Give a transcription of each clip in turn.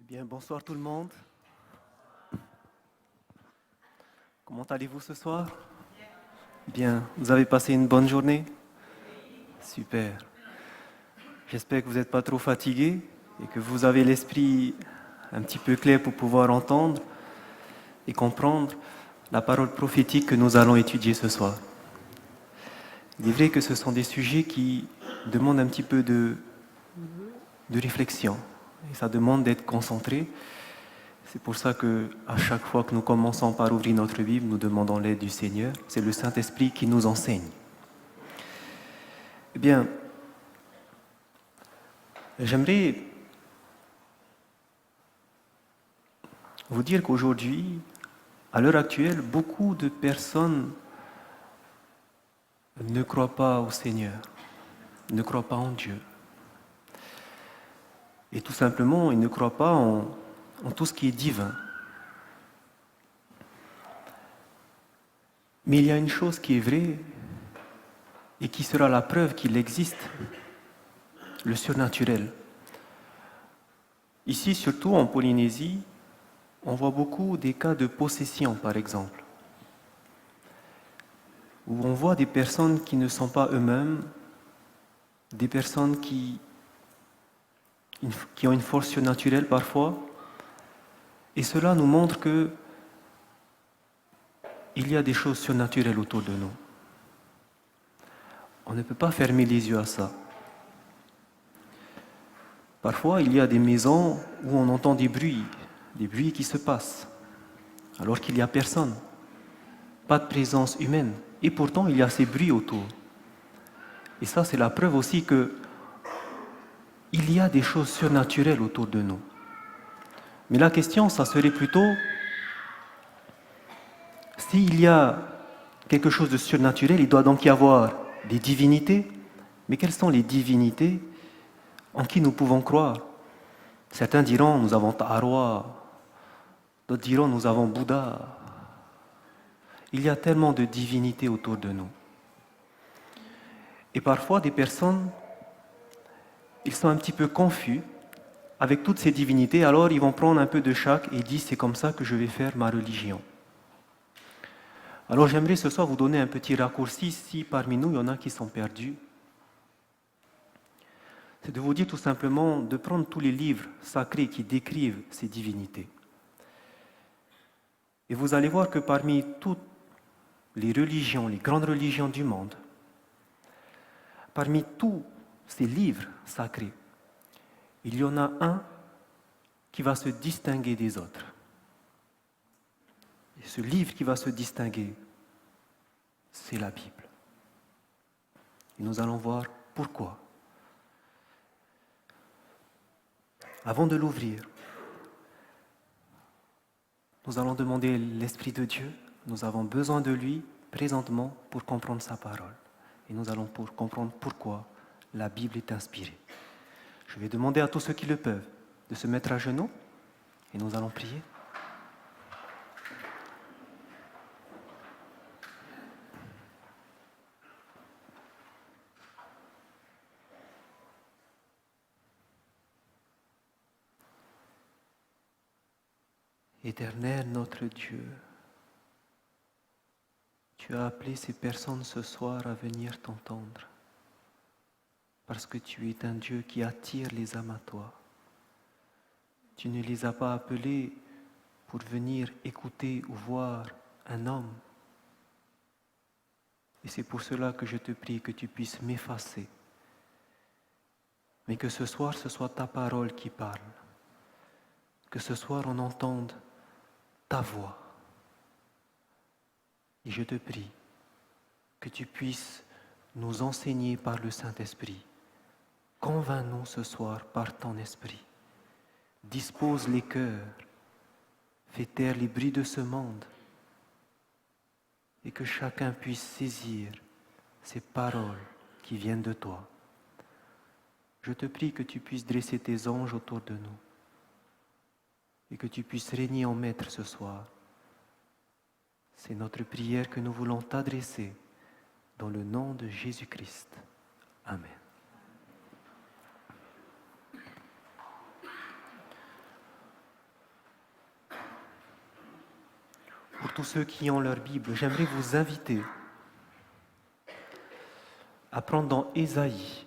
Bien, bonsoir tout le monde. Comment allez-vous ce soir? Bien, vous avez passé une bonne journée? Super. J'espère que vous n'êtes pas trop fatigué et que vous avez l'esprit un petit peu clair pour pouvoir entendre et comprendre la parole prophétique que nous allons étudier ce soir. Il est vrai que ce sont des sujets qui demandent un petit peu de réflexion et ça demande d'être concentré. C'est pour ça que à chaque fois que nous commençons par ouvrir notre Bible, nous demandons l'aide du Seigneur. C'est le Saint-Esprit qui nous enseigne. Eh bien, j'aimerais vous dire qu'aujourd'hui, à l'heure actuelle, beaucoup de personnes ne croient pas au Seigneur, ne croient pas en Dieu. Et tout simplement, ils ne croient pas en tout ce qui est divin. Mais il y a une chose qui est vraie et qui sera la preuve qu'il existe, le surnaturel. Ici, surtout en Polynésie, on voit beaucoup des cas de possession, par exemple, où on voit des personnes qui ne sont pas eux-mêmes, des personnes qui ont une force surnaturelle parfois, et cela nous montre que il y a des choses surnaturelles autour de nous. On ne peut pas fermer les yeux à ça. Parfois, il y a des maisons où on entend des bruits qui se passent, alors qu'il n'y a personne, pas de présence humaine, et pourtant il y a ces bruits autour. Et ça, c'est la preuve aussi que il y a des choses surnaturelles autour de nous. Mais la question, ça serait plutôt, s'il y a quelque chose de surnaturel, il doit donc y avoir des divinités. Mais quelles sont les divinités en qui nous pouvons croire? Certains diront, nous avons Taharwa, d'autres diront, nous avons Bouddha. Il y a tellement de divinités autour de nous. Et parfois, des personnes, ils sont un petit peu confus avec toutes ces divinités, alors ils vont prendre un peu de chaque et disent, c'est comme ça que je vais faire ma religion. Alors j'aimerais ce soir vous donner un petit raccourci, si parmi nous il y en a qui sont perdus. C'est de vous dire tout simplement de prendre tous les livres sacrés qui décrivent ces divinités. Et vous allez voir que parmi toutes les religions, les grandes religions du monde, parmi tous ces livres sacrés, il y en a un qui va se distinguer des autres. Et ce livre qui va se distinguer, c'est la Bible. Et nous allons voir pourquoi. Avant de l'ouvrir, nous allons demander l'Esprit de Dieu. Nous avons besoin de lui présentement pour comprendre sa parole. Et nous allons comprendre pourquoi la Bible est inspirée. Je vais demander à tous ceux qui le peuvent de se mettre à genoux et nous allons prier. Éternel notre Dieu, tu as appelé ces personnes ce soir à venir t'entendre, parce que tu es un Dieu qui attire les âmes à toi. Tu ne les as pas appelés pour venir écouter ou voir un homme. Et c'est pour cela que je te prie que tu puisses m'effacer, mais que ce soir, ce soit ta parole qui parle, que ce soir on entende ta voix. Et je te prie que tu puisses nous enseigner par le Saint-Esprit. Convainc-nous ce soir par ton Esprit. Dispose les cœurs, fais taire les bruits de ce monde et que chacun puisse saisir ces paroles qui viennent de toi. Je te prie que tu puisses dresser tes anges autour de nous et que tu puisses régner en maître ce soir. C'est notre prière que nous voulons t'adresser dans le nom de Jésus-Christ. Amen. tous ceux qui ont leur Bible, j'aimerais vous inviter à prendre dans Ésaïe,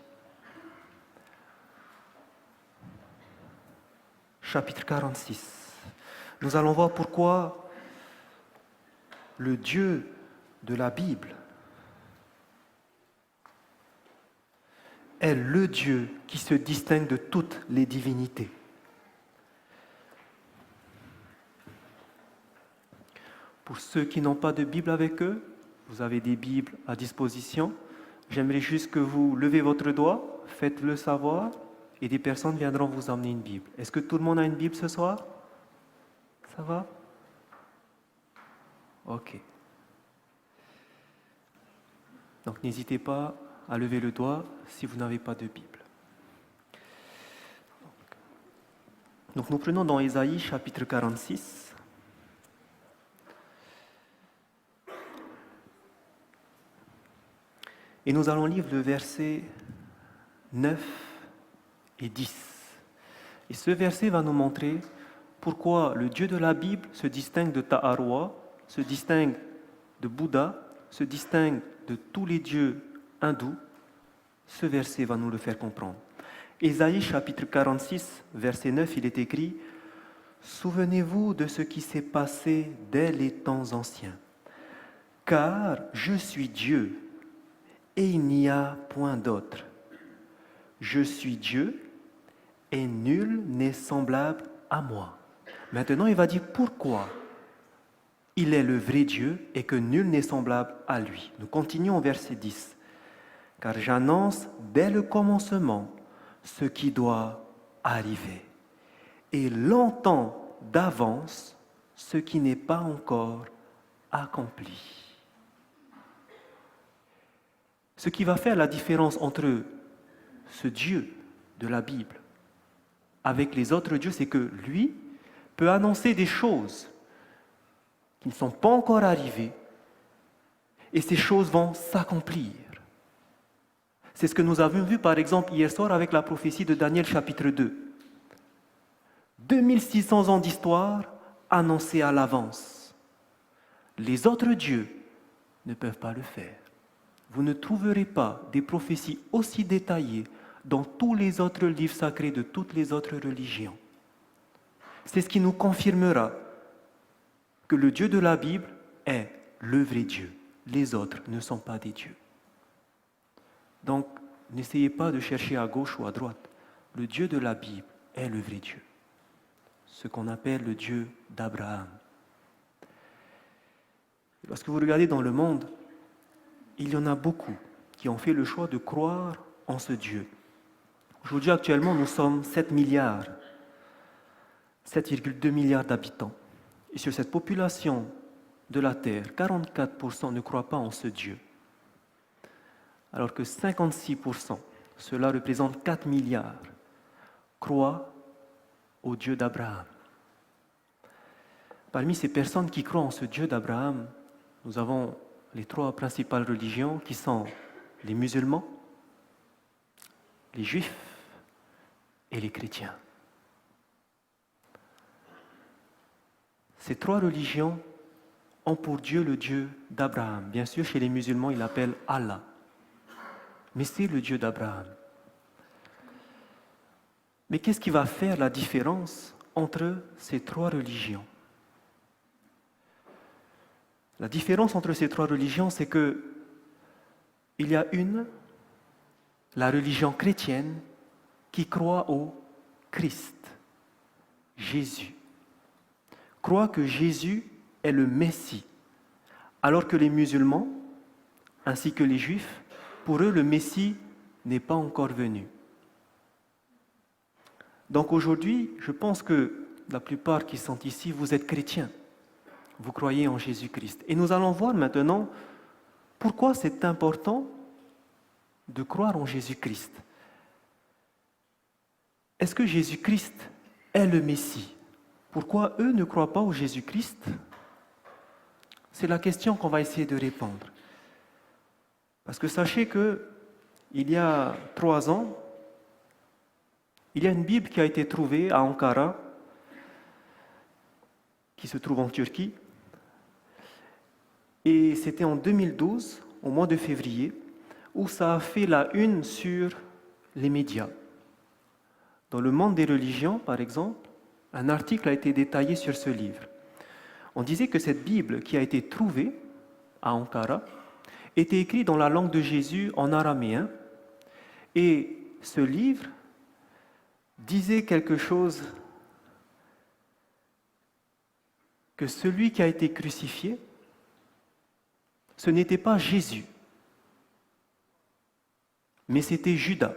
chapitre 46. Nous allons voir pourquoi le Dieu de la Bible est le Dieu qui se distingue de toutes les divinités. Pour ceux qui n'ont pas de Bible avec eux, vous avez des Bibles à disposition. J'aimerais juste que vous levez votre doigt, faites-le savoir, et des personnes viendront vous emmener une Bible. Est-ce que tout le monde a une Bible ce soir? Ça va? Ok. Donc n'hésitez pas à lever le doigt si vous n'avez pas de Bible. Donc nous prenons dans Ésaïe chapitre 46. Et nous allons lire le verset 9 et 10. Et ce verset va nous montrer pourquoi le Dieu de la Bible se distingue de Taharoa, se distingue de Bouddha, se distingue de tous les dieux hindous. Ce verset va nous le faire comprendre. Ésaïe chapitre 46, verset 9, il est écrit « Souvenez-vous de ce qui s'est passé dès les temps anciens, car je suis Dieu, et il n'y a point d'autre. Je suis Dieu, et nul n'est semblable à moi. » Maintenant, il va dire pourquoi il est le vrai Dieu et que nul n'est semblable à lui. Nous continuons au verset 10. « Car j'annonce dès le commencement ce qui doit arriver, et longtemps d'avance ce qui n'est pas encore accompli. » Ce qui va faire la différence entre ce Dieu de la Bible avec les autres dieux, c'est que lui peut annoncer des choses qui ne sont pas encore arrivées et ces choses vont s'accomplir. C'est ce que nous avons vu par exemple hier soir avec la prophétie de Daniel chapitre 2. 2600 ans d'histoire annoncée à l'avance. Les autres dieux ne peuvent pas le faire. Vous ne trouverez pas des prophéties aussi détaillées dans tous les autres livres sacrés de toutes les autres religions. C'est ce qui nous confirmera que le Dieu de la Bible est le vrai Dieu. Les autres ne sont pas des dieux. Donc, n'essayez pas de chercher à gauche ou à droite. Le Dieu de la Bible est le vrai Dieu. Ce qu'on appelle le Dieu d'Abraham. Lorsque vous regardez dans le monde, il y en a beaucoup qui ont fait le choix de croire en ce Dieu. Aujourd'hui, actuellement, nous sommes 7 milliards, 7,2 milliards d'habitants. Et sur cette population de la Terre, 44% ne croient pas en ce Dieu. Alors que 56%, cela représente 4 milliards, croient au Dieu d'Abraham. Parmi ces personnes qui croient en ce Dieu d'Abraham, nous avons les 3 principales religions qui sont les musulmans, les juifs et les chrétiens. Ces 3 religions ont pour Dieu le Dieu d'Abraham. Bien sûr, chez les musulmans, ils l'appellent Allah. Mais c'est le Dieu d'Abraham. Mais qu'est-ce qui va faire la différence entre ces 3 religions? La différence entre ces 3 religions, c'est que il y a la religion chrétienne, qui croit au Christ, Jésus. Croit que Jésus est le Messie, alors que les musulmans, ainsi que les juifs, pour eux, le Messie n'est pas encore venu. Donc aujourd'hui, je pense que la plupart qui sont ici, vous êtes chrétiens. Vous croyez en Jésus-Christ. Et nous allons voir maintenant pourquoi c'est important de croire en Jésus-Christ. Est-ce que Jésus-Christ est le Messie? Pourquoi eux ne croient pas au Jésus-Christ? C'est la question qu'on va essayer de répondre. Parce que sachez que il y a 3 ans, il y a une Bible qui a été trouvée à Ankara, qui se trouve en Turquie. Et c'était en 2012, au mois de février, où ça a fait la une sur les médias. Dans le monde des religions, par exemple, un article a été détaillé sur ce livre. On disait que cette Bible qui a été trouvée à Ankara était écrite dans la langue de Jésus en araméen, et ce livre disait quelque chose, que celui qui a été crucifié, ce n'était pas Jésus, mais c'était Judas.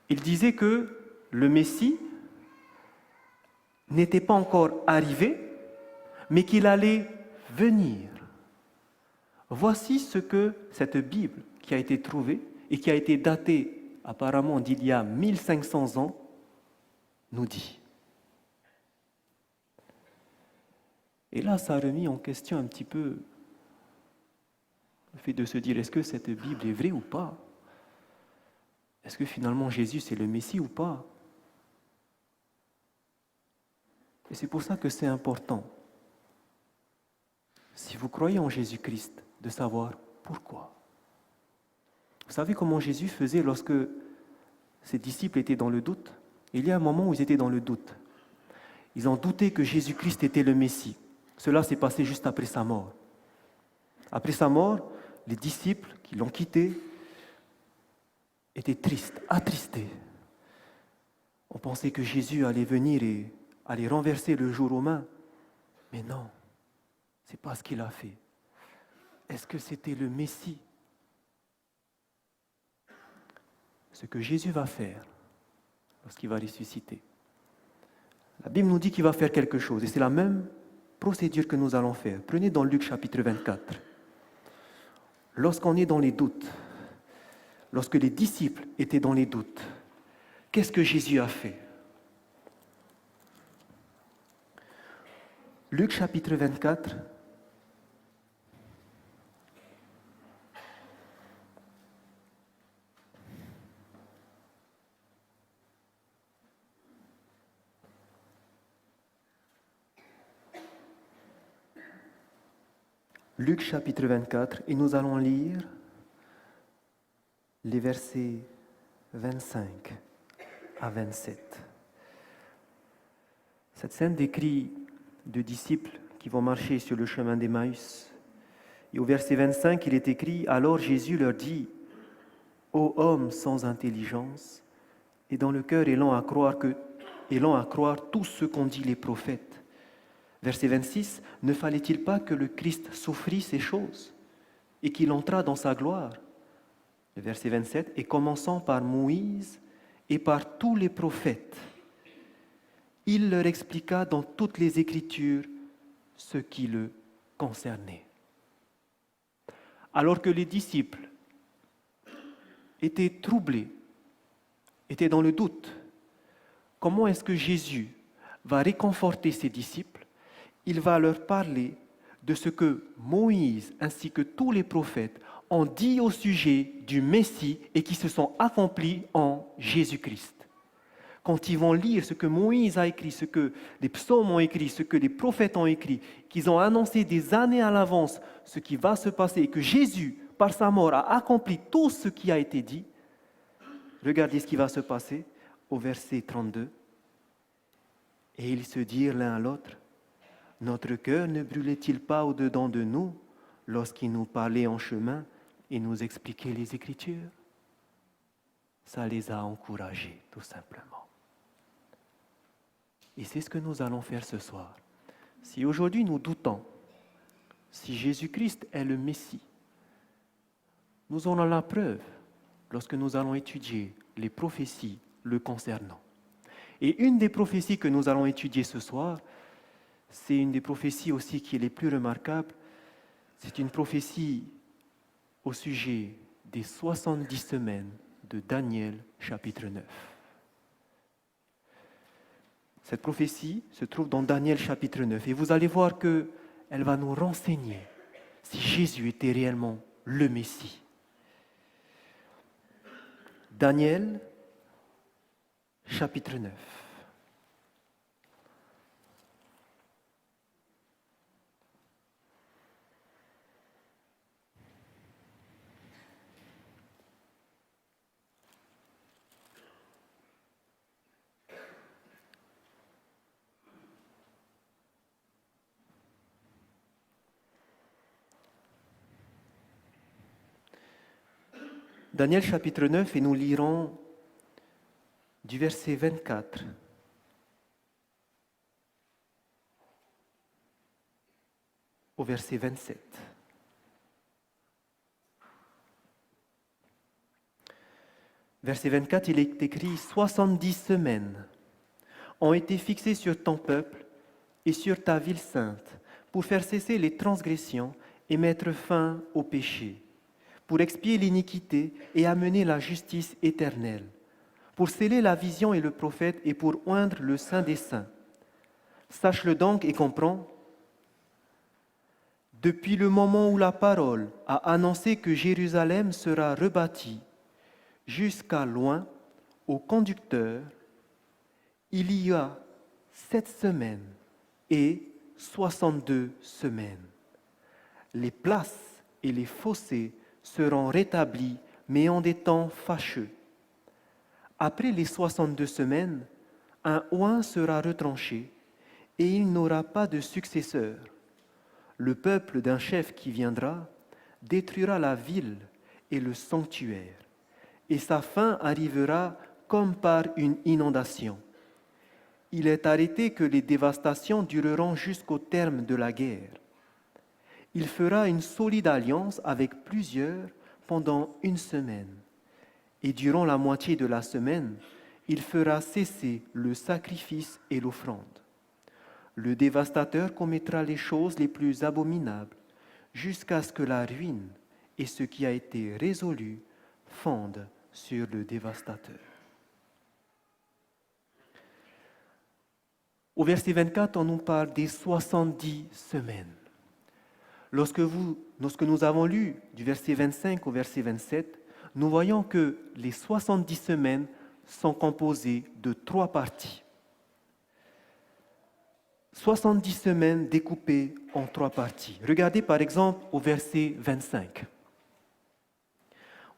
Il disait que le Messie n'était pas encore arrivé, mais qu'il allait venir. Voici ce que cette Bible qui a été trouvée et qui a été datée apparemment d'il y a 1500 ans nous dit. Et là, ça a remis en question un petit peu le fait de se dire, est-ce que cette Bible est vraie ou pas? Est-ce que finalement Jésus c'est le Messie ou pas? Et c'est pour ça que c'est important, si vous croyez en Jésus-Christ, de savoir pourquoi. Vous savez comment Jésus faisait lorsque ses disciples étaient dans le doute? Il y a un moment où ils étaient dans le doute. Ils ont douté que Jésus-Christ était le Messie. Cela s'est passé juste après sa mort. Après sa mort, les disciples qui l'ont quitté étaient tristes, attristés. On pensait que Jésus allait venir et allait renverser le joug romain. Mais non, ce n'est pas ce qu'il a fait. Est-ce que c'était le Messie? Ce que Jésus va faire lorsqu'il va ressusciter. La Bible nous dit qu'il va faire quelque chose, et c'est la même procédure que nous allons faire. Prenez dans Luc chapitre 24. Lorsqu'on est dans les doutes, lorsque les disciples étaient dans les doutes, qu'est-ce que Jésus a fait? Luc chapitre 24. Luc chapitre 24, et nous allons lire les versets 25 à 27. Cette scène décrit deux disciples qui vont marcher sur le chemin d'Emmaüs. Et au verset 25, il est écrit « Alors Jésus leur dit, ô hommes sans intelligence, et dans le cœur élant à croire tout ce qu'ont dit les prophètes. » Verset 26, « Ne fallait-il pas que le Christ souffrit ces choses et qu'il entrât dans sa gloire ?» Le verset 27, « Et commençant par Moïse et par tous les prophètes, il leur expliqua dans toutes les Écritures ce qui le concernait. » Alors que les disciples étaient troublés, étaient dans le doute, comment est-ce que Jésus va réconforter ses disciples? Il va leur parler de ce que Moïse ainsi que tous les prophètes ont dit au sujet du Messie et qui se sont accomplis en Jésus-Christ. Quand ils vont lire ce que Moïse a écrit, ce que les psaumes ont écrit, ce que les prophètes ont écrit, qu'ils ont annoncé des années à l'avance ce qui va se passer et que Jésus, par sa mort, a accompli tout ce qui a été dit, regardez ce qui va se passer au verset 32. Et ils se dirent l'un à l'autre, « Notre cœur ne brûlait-il pas au-dedans de nous lorsqu'il nous parlait en chemin et nous expliquait les Écritures ?» Ça les a encouragés, tout simplement. Et c'est ce que nous allons faire ce soir. Si aujourd'hui nous doutons, si Jésus-Christ est le Messie, nous aurons la preuve lorsque nous allons étudier les prophéties le concernant. Et une des prophéties que nous allons étudier ce soir, c'est une des prophéties aussi qui est les plus remarquables. C'est une prophétie au sujet des 70 semaines de Daniel, chapitre 9. Cette prophétie se trouve dans Daniel, chapitre 9. Et vous allez voir qu'elle va nous renseigner si Jésus était réellement le Messie. Daniel, chapitre 9. Daniel chapitre 9 et nous lirons du verset 24 au verset 27. Verset 24, il est écrit « 70 semaines ont été fixées sur ton peuple et sur ta ville sainte pour faire cesser les transgressions et mettre fin au péché, pour expier l'iniquité et amener la justice éternelle, pour sceller la vision et le prophète et pour oindre le Saint des Saints. Sache-le donc et comprends. Depuis le moment où la parole a annoncé que Jérusalem sera rebâtie jusqu'à loin au conducteur, il y a 7 semaines et 62 semaines. Les places et les fossés seront rétablis, mais en des temps fâcheux. Après les 62 semaines, un oint sera retranché et il n'aura pas de successeur. Le peuple d'un chef qui viendra détruira la ville et le sanctuaire, et sa fin arrivera comme par une inondation. Il est arrêté que les dévastations dureront jusqu'au terme de la guerre. Il fera une solide alliance avec plusieurs pendant 1 semaine. Et durant la moitié de la semaine, il fera cesser le sacrifice et l'offrande. Le dévastateur commettra les choses les plus abominables jusqu'à ce que la ruine et ce qui a été résolu fondent sur le dévastateur. Au verset 24, on nous parle des 70 semaines. Lorsque nous avons lu du verset 25 au verset 27, nous voyons que les 70 semaines sont composées de 3 parties. 70 semaines découpées en 3 parties. Regardez par exemple au verset 25.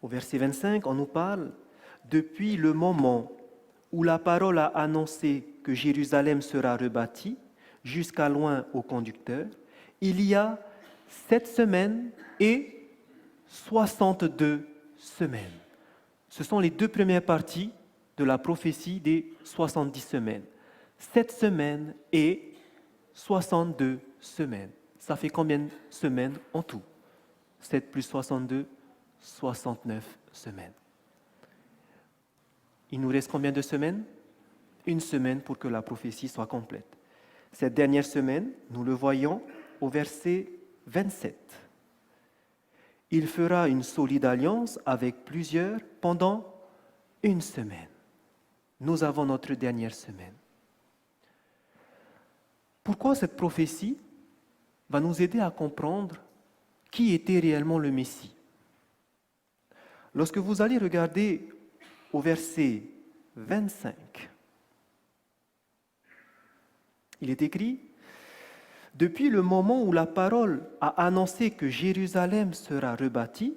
Au verset 25, on nous parle depuis le moment où la parole a annoncé que Jérusalem sera rebâtie jusqu'à loin au conducteur, il y a 7 semaines et 62 semaines. Ce sont les 2 premières parties de la prophétie des 70 semaines. 7 semaines et 62 semaines. Ça fait combien de semaines en tout? 7 plus 62, 69 semaines. Il nous reste combien de semaines? 1 semaine pour que la prophétie soit complète. Cette dernière semaine, nous le voyons au verset 27. Il fera une solide alliance avec plusieurs pendant 1 semaine. Nous avons notre dernière semaine. Pourquoi cette prophétie va nous aider à comprendre qui était réellement le Messie? Lorsque vous allez regarder au verset 25, il est écrit « Depuis le moment où la parole a annoncé que Jérusalem sera rebâtie,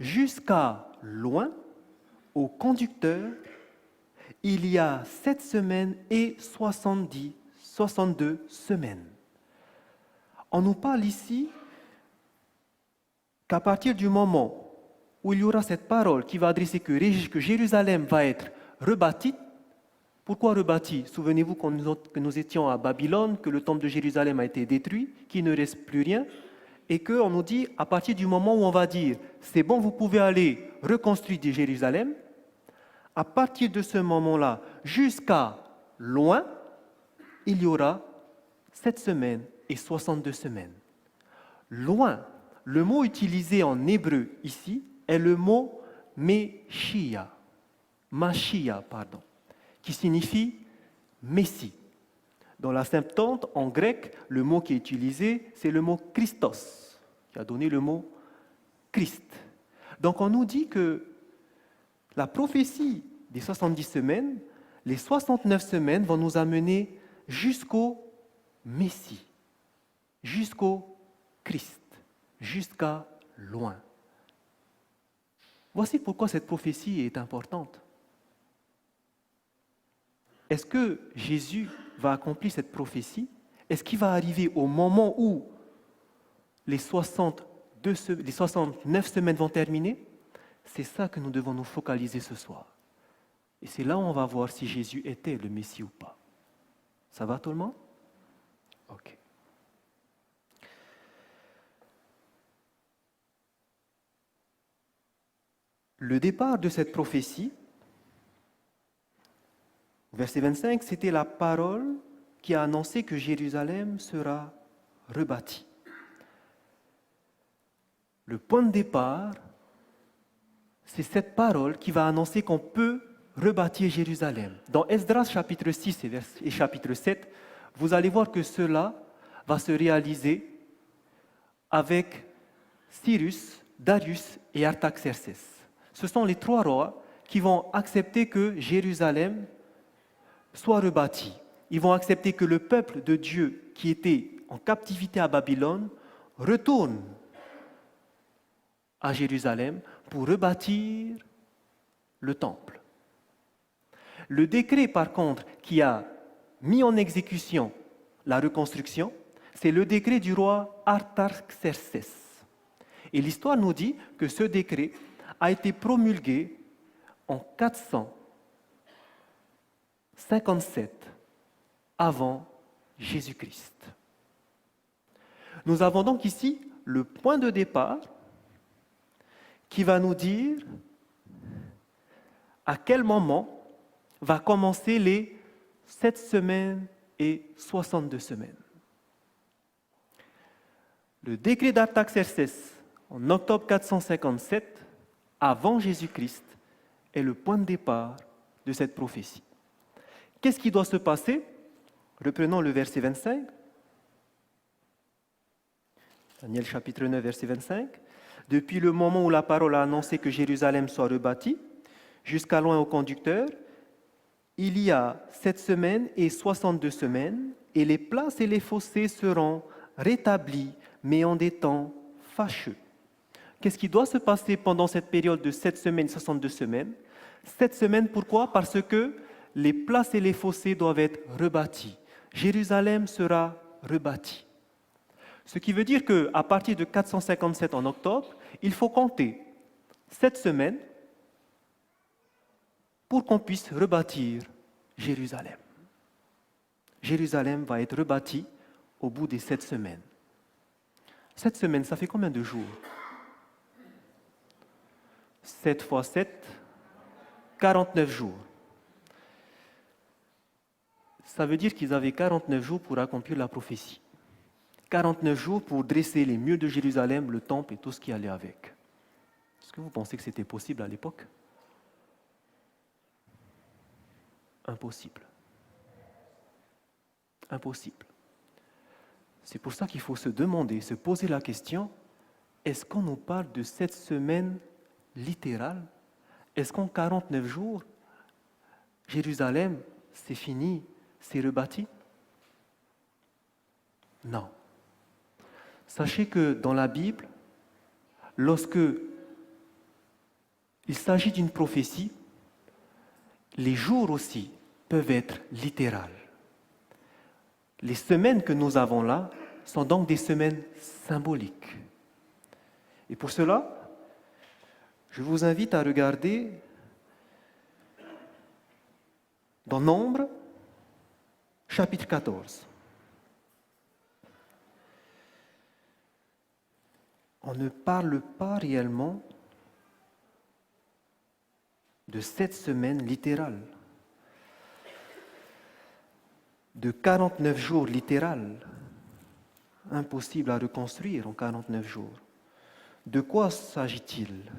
jusqu'à loin, au conducteur, il y a 7 semaines et 62 semaines. » On nous parle ici qu'à partir du moment où il y aura cette parole qui va adresser que Jérusalem va être rebâtie. Pourquoi rebâtie? Souvenez-vous que nous étions à Babylone, que le temple de Jérusalem a été détruit, qu'il ne reste plus rien, et qu'on nous dit, à partir du moment où on va dire « c'est bon, vous pouvez aller reconstruire Jérusalem », à partir de ce moment-là, jusqu'à loin, il y aura 7 semaines et 62 semaines. Loin, le mot utilisé en hébreu ici est le mot Meshia, qui signifie Messie. Dans la Septante, en grec, le mot qui est utilisé, c'est le mot Christos, qui a donné le mot Christ. Donc on nous dit que la prophétie des 70 semaines, les 69 semaines vont nous amener jusqu'au Messie, jusqu'au Christ, jusqu'à loin. Voici pourquoi cette prophétie est importante. Est-ce que Jésus va accomplir cette prophétie? Est-ce qu'il va arriver au moment où les 69 semaines vont terminer? C'est ça que nous devons nous focaliser ce soir. Et c'est là où on va voir si Jésus était le Messie ou pas. Ça va tout le monde? Ok. Le départ de cette prophétie, verset 25, c'était la parole qui a annoncé que Jérusalem sera rebâtie. Le point de départ, c'est cette parole qui va annoncer qu'on peut rebâtir Jérusalem. Dans Esdras chapitre 6 et chapitre 7, vous allez voir que cela va se réaliser avec Cyrus, Darius et Artaxerxès. Ce sont les trois rois qui vont accepter que Jérusalem soit rebâtie. Ils vont accepter que le peuple de Dieu qui était en captivité à Babylone retourne à Jérusalem pour rebâtir le temple. Le décret, par contre, qui a mis en exécution la reconstruction, c'est le décret du roi Artaxerxès. Et l'histoire nous dit que ce décret a été promulgué en 457 avant Jésus-Christ. Nous avons donc ici le point de départ qui va nous dire à quel moment va commencer les 7 semaines et 62 semaines. Le décret d'Artaxerxès en octobre 457 avant Jésus-Christ est le point de départ de cette prophétie. Qu'est-ce qui doit se passer? Reprenons le verset 25. Daniel chapitre 9, verset 25. Depuis le moment où la parole a annoncé que Jérusalem soit rebâtie, jusqu'à loin au conducteur, il y a 7 semaines et 62 semaines, et les places et les fossés seront rétablis, mais en des temps fâcheux. Qu'est-ce qui doit se passer pendant cette période de 7 semaines, 62 semaines? 7 semaines, pourquoi? Parce que les places et les fossés doivent être rebâtis. Jérusalem sera rebâtie. Ce qui veut dire qu'à partir de 457 en octobre, il faut compter 7 semaines pour qu'on puisse rebâtir Jérusalem. Jérusalem va être rebâtie au bout des 7 semaines. 7 semaines, ça fait combien de jours? 7 fois 7, 49 jours. Ça veut dire qu'ils avaient 49 jours pour accomplir la prophétie. 49 jours pour dresser les murs de Jérusalem, le temple et tout ce qui allait avec. Est-ce que vous pensez que c'était possible à l'époque? Impossible. Impossible. C'est pour ça qu'il faut se demander, se poser la question, est-ce qu'on nous parle de cette semaine littérale? Est-ce qu'en 49 jours, Jérusalem, c'est fini, c'est rebâti? Non. Sachez que dans la Bible, lorsque il s'agit d'une prophétie, les jours aussi peuvent être littérales. Les semaines que nous avons là sont donc des semaines symboliques. Et pour cela, je vous invite à regarder dans Nombre, chapitre 14. On ne parle pas réellement de 7 semaines littérales, de 49 jours littérales, impossible à reconstruire en 49 jours. De quoi s'agit-il?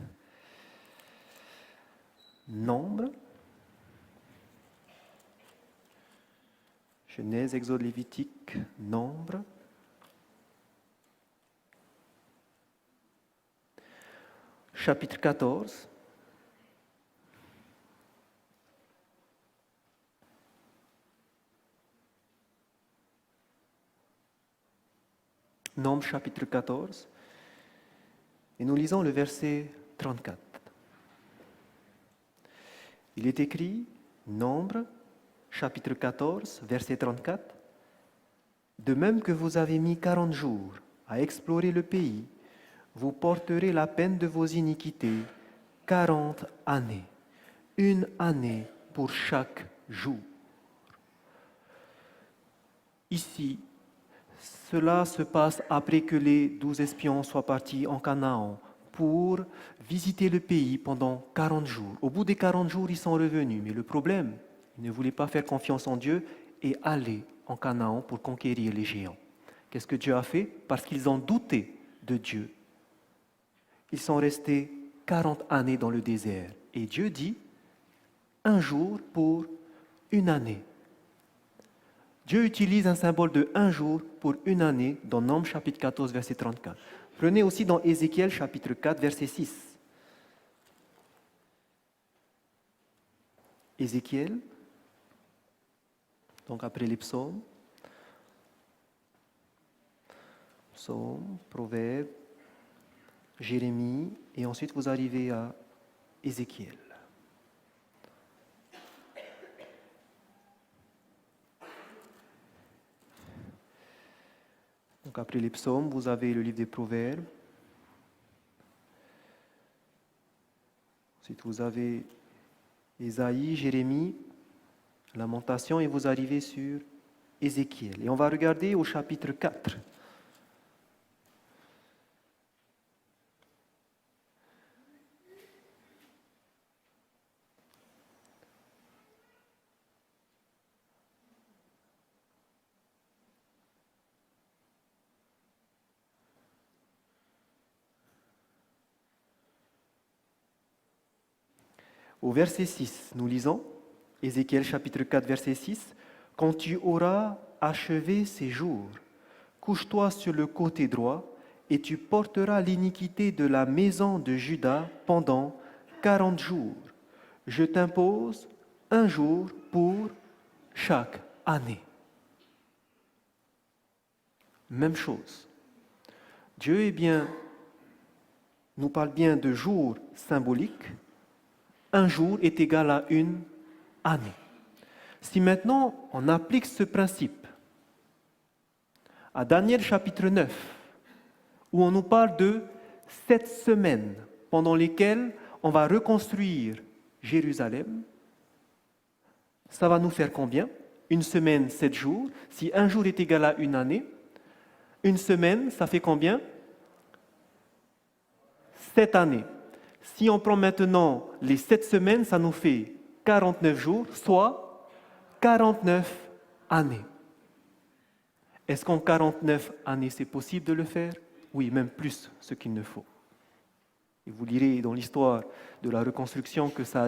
Nombre, Genèse, Exode, Lévitique, Nombre. Chapitre 14. Nombre chapitre 14. Et nous lisons le verset 34. Il est écrit, Nombre, chapitre 14, verset 34. De même que vous avez mis 40 jours à explorer le pays, vous porterez la peine de vos iniquités 40 années. Une année pour chaque jour. Ici, cela se passe après que les 12 espions soient partis en Canaan pour visiter le pays pendant 40 jours. Au bout des 40 jours, ils sont revenus. Mais le problème, ils ne voulaient pas faire confiance en Dieu et aller en Canaan pour conquérir les géants. Qu'est-ce que Dieu a fait? Parce qu'ils ont douté de Dieu. Ils sont restés 40 années dans le désert. Et Dieu dit, un jour pour une année. Dieu utilise un symbole de un jour pour une année dans Nombres chapitre 14, verset 34. Prenez aussi dans Ézéchiel chapitre 4, verset 6. Ézéchiel, donc après les psaumes, Proverbes, Jérémie, et ensuite vous arrivez à Ézéchiel. Donc après les psaumes, vous avez le livre des Proverbes. Ensuite, vous avez Ésaïe, Jérémie, Lamentation, et vous arrivez sur Ézéchiel. Et on va regarder au chapitre 4. Au verset 6, nous lisons, Ézéchiel chapitre 4, verset 6, « Quand tu auras achevé ces jours, couche-toi sur le côté droit, et tu porteras l'iniquité de la maison de Juda pendant 40 jours. Je t'impose un jour pour chaque année. » Même chose. Dieu nous parle bien de jours symboliques. Un jour est égal à une année. Si maintenant on applique ce principe à Daniel chapitre 9, où on nous parle de 7 semaines pendant lesquelles on va reconstruire Jérusalem, ça va nous faire combien? Une semaine, 7 jours. Si un jour est égal à une année, une semaine, ça fait combien? 7 années. Si on prend maintenant les 7 semaines, ça nous fait 49 jours, soit 49 années. Est-ce qu'en 49 années, c'est possible de le faire? Oui, même plus ce qu'il ne faut. Et vous lirez dans l'histoire de la reconstruction que ça a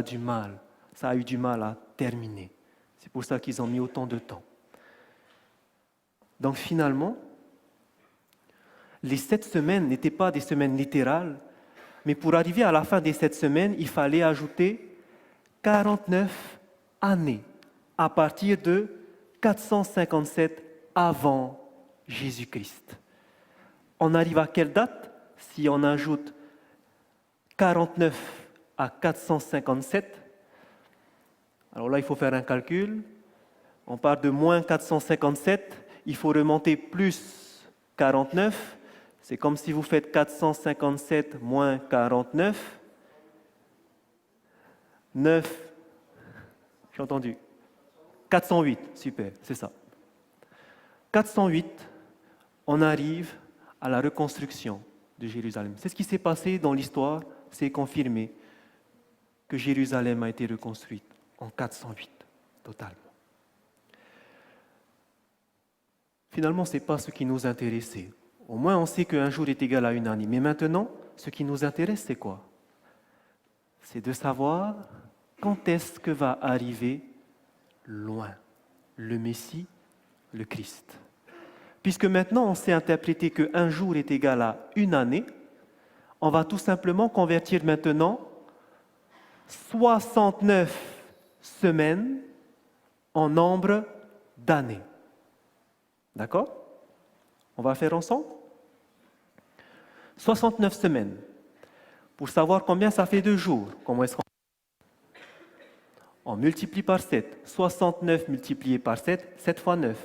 eu du mal à terminer. C'est pour ça qu'ils ont mis autant de temps. Donc finalement, les 7 semaines n'étaient pas des semaines littérales, mais pour arriver à la fin des 7 semaines, il fallait ajouter 49 années à partir de 457 avant Jésus-Christ. On arrive à quelle date si on ajoute 49 à 457? Alors là, il faut faire un calcul. On part de moins 457, il faut remonter plus 49. C'est comme si vous faites 457 moins 49. 9, j'ai entendu. 408, super, c'est ça. 408, on arrive à la reconstruction de Jérusalem. C'est ce qui s'est passé dans l'histoire, c'est confirmé que Jérusalem a été reconstruite en 408, totalement. Finalement, ce n'est pas ce qui nous intéressait. Au moins, on sait qu'un jour est égal à une année. Mais maintenant, ce qui nous intéresse, c'est quoi? C'est de savoir quand est-ce que va arriver loin le Messie, le Christ. Puisque maintenant, on sait interpréter qu'un jour est égal à une année, on va tout simplement convertir maintenant 69 semaines en nombre d'années. D'accord? On va faire ensemble? 69 semaines. Pour savoir combien ça fait de jours, comment est-ce qu'on multiplie par 7. 69 multiplié par 7, 7 fois 9.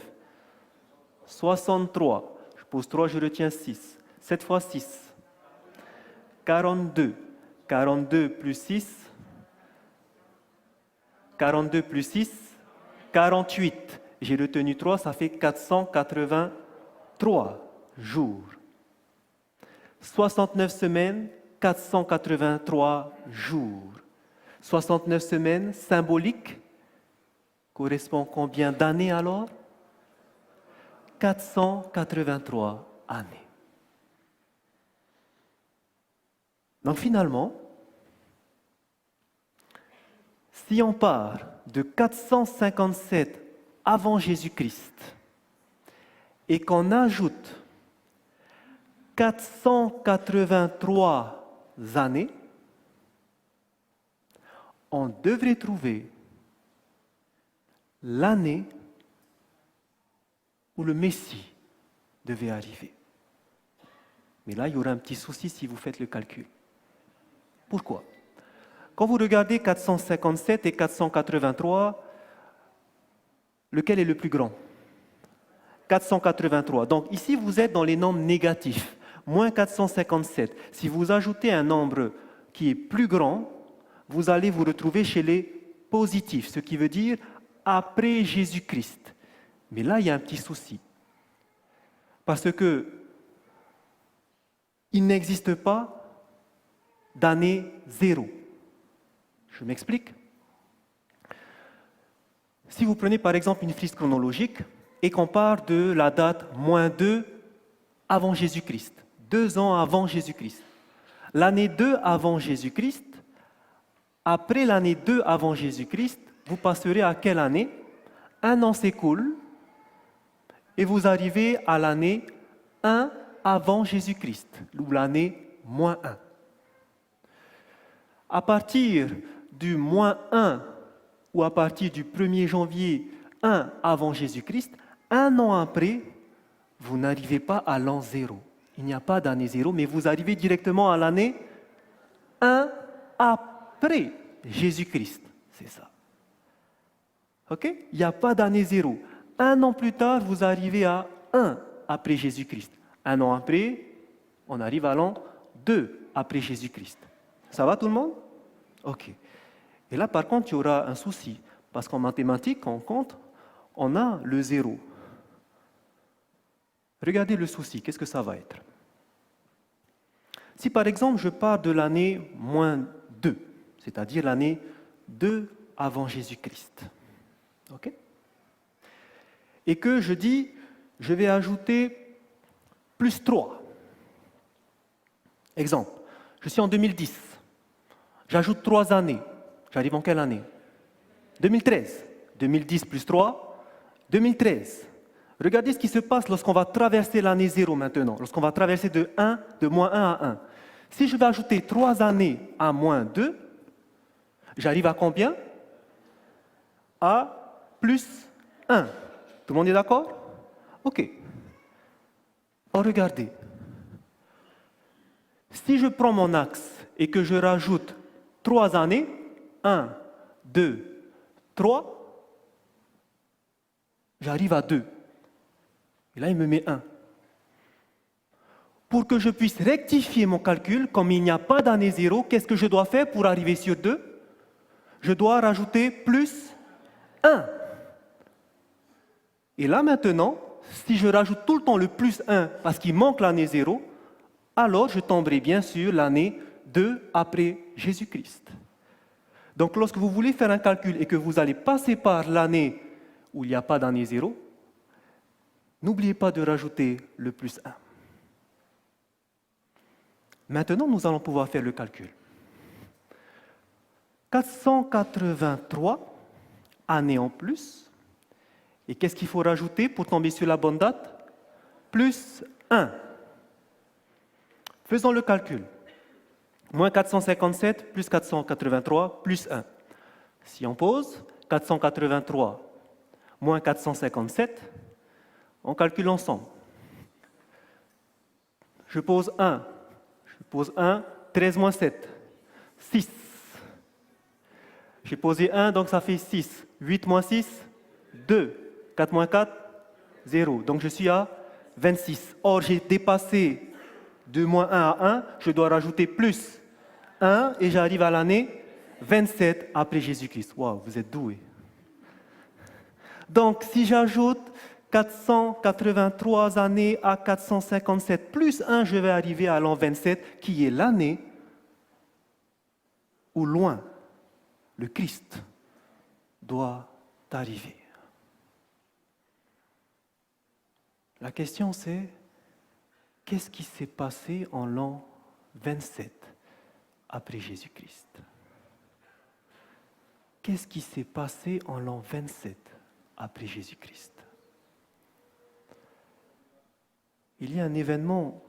63. Je pose 3, je retiens 6. 7 fois 6. 42. 42 plus 6. 42 plus 6. 48. J'ai retenu 3, ça fait 483 jours. 69 semaines, 483 jours. 69 semaines, symbolique, correspond combien d'années alors? 483 années. Donc finalement, si on part de 457 avant Jésus-Christ et qu'on ajoute 483 années, on devrait trouver l'année où le Messie devait arriver. Mais là, il y aura un petit souci si vous faites le calcul. Pourquoi? Quand vous regardez 457 et 483, lequel est le plus grand? 483. Donc ici, vous êtes dans les nombres négatifs. Moins 457. Si vous ajoutez un nombre qui est plus grand, vous allez vous retrouver chez les positifs, ce qui veut dire après Jésus-Christ. Mais là, il y a un petit souci. Parce que il n'existe pas d'année zéro. Je m'explique. Si vous prenez par exemple une frise chronologique et qu'on part de la date -2 avant Jésus-Christ, 2 ans avant Jésus-Christ, l'année 2 avant Jésus-Christ, après l'année 2 avant Jésus-Christ, vous passerez à quelle année? Un an s'écoule et vous arrivez à l'année 1 avant Jésus-Christ, ou l'année -1. À partir du -1 ou à partir du 1er janvier 1 avant Jésus-Christ, un an après, vous n'arrivez pas à l'an 0. Il n'y a pas d'année 0, mais vous arrivez directement à l'année 1 après Jésus-Christ. C'est ça. OK? Il n'y a pas d'année 0. Un an plus tard, vous arrivez à 1 après Jésus-Christ. Un an après, on arrive à l'an 2 après Jésus-Christ. Ça va tout le monde? OK. Et là, par contre, il y aura un souci. Parce qu'en mathématiques, quand on compte, on a le 0. Regardez le souci, qu'est-ce que ça va être? Si par exemple, je pars de l'année -2, c'est-à-dire l'année 2 avant Jésus-Christ, OK? Et que je dis, je vais ajouter +3. Exemple, je suis en 2010. J'ajoute 3 années. J'arrive en quelle année? 2013. 2010 plus 3, 2013. Regardez ce qui se passe lorsqu'on va traverser l'année 0 maintenant, lorsqu'on va traverser de -1 à 1. Si je vais ajouter 3 années à -2, j'arrive à combien? À +1. Tout le monde est d'accord? OK. Alors regardez. Si je prends mon axe et que je rajoute 3 années, 1, 2, 3, j'arrive à 2. Et là, il me met 1. Pour que je puisse rectifier mon calcul, comme il n'y a pas d'année 0, qu'est-ce que je dois faire pour arriver sur 2? Je dois rajouter +1. Et là maintenant, si je rajoute tout le temps le +1 parce qu'il manque l'année 0, alors je tomberai bien sur l'année 2 après Jésus-Christ. Donc lorsque vous voulez faire un calcul et que vous allez passer par l'année où il n'y a pas d'année 0, n'oubliez pas de rajouter le +1. Maintenant, nous allons pouvoir faire le calcul. 483 années en plus. Et qu'est-ce qu'il faut rajouter pour tomber sur la bonne date? +1. Faisons le calcul. Moins 457 plus 483 plus 1. Si on pose 483 moins 457, on calcule ensemble. Je pose 1. Je pose 1, 13 moins 7, 6. J'ai posé 1, donc ça fait 6. 8 moins 6, 2. 4 moins 4, 0. Donc je suis à 26. Or, j'ai dépassé de -1 à 1, je dois rajouter +1 1 et j'arrive à l'année 27 après Jésus-Christ. Waouh, vous êtes doués. Donc, si j'ajoute 483 années à 457 plus 1, je vais arriver à l'an 27, qui est l'année où loin le Christ doit arriver. La question c'est, qu'est-ce qui s'est passé en l'an 27 après Jésus-Christ? Qu'est-ce qui s'est passé en l'an 27 après Jésus-Christ? Il y a un événement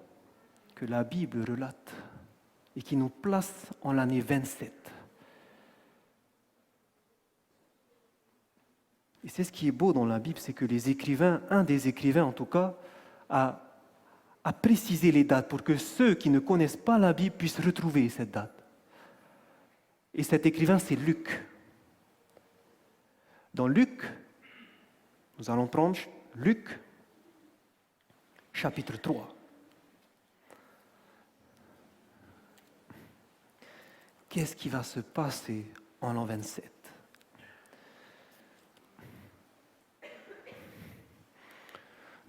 que la Bible relate et qui nous place en l'année 27. Et c'est ce qui est beau dans la Bible, c'est que les écrivains, un des écrivains en tout cas, a précisé les dates pour que ceux qui ne connaissent pas la Bible puissent retrouver cette date. Et cet écrivain, c'est Luc. Dans Luc, nous allons prendre Luc, chapitre 3. Qu'est-ce qui va se passer en l'an 27?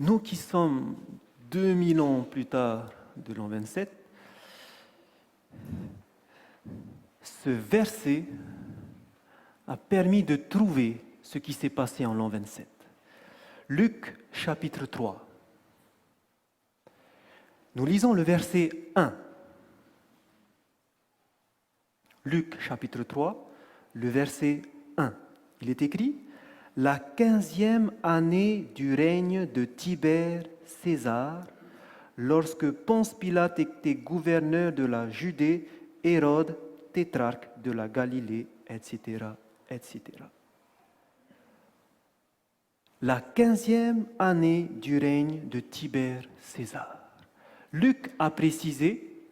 Nous qui sommes 2000 ans plus tard de l'an 27, ce verset a permis de trouver ce qui s'est passé en l'an 27. Luc chapitre 3. Nous lisons le verset 1. Luc chapitre 3, le verset 1. Il est écrit: la 15e année du règne de Tibère César, lorsque Ponce Pilate était gouverneur de la Judée, Hérode, tétrarque de la Galilée, etc., etc. La 15e année du règne de Tibère César. Luc a précisé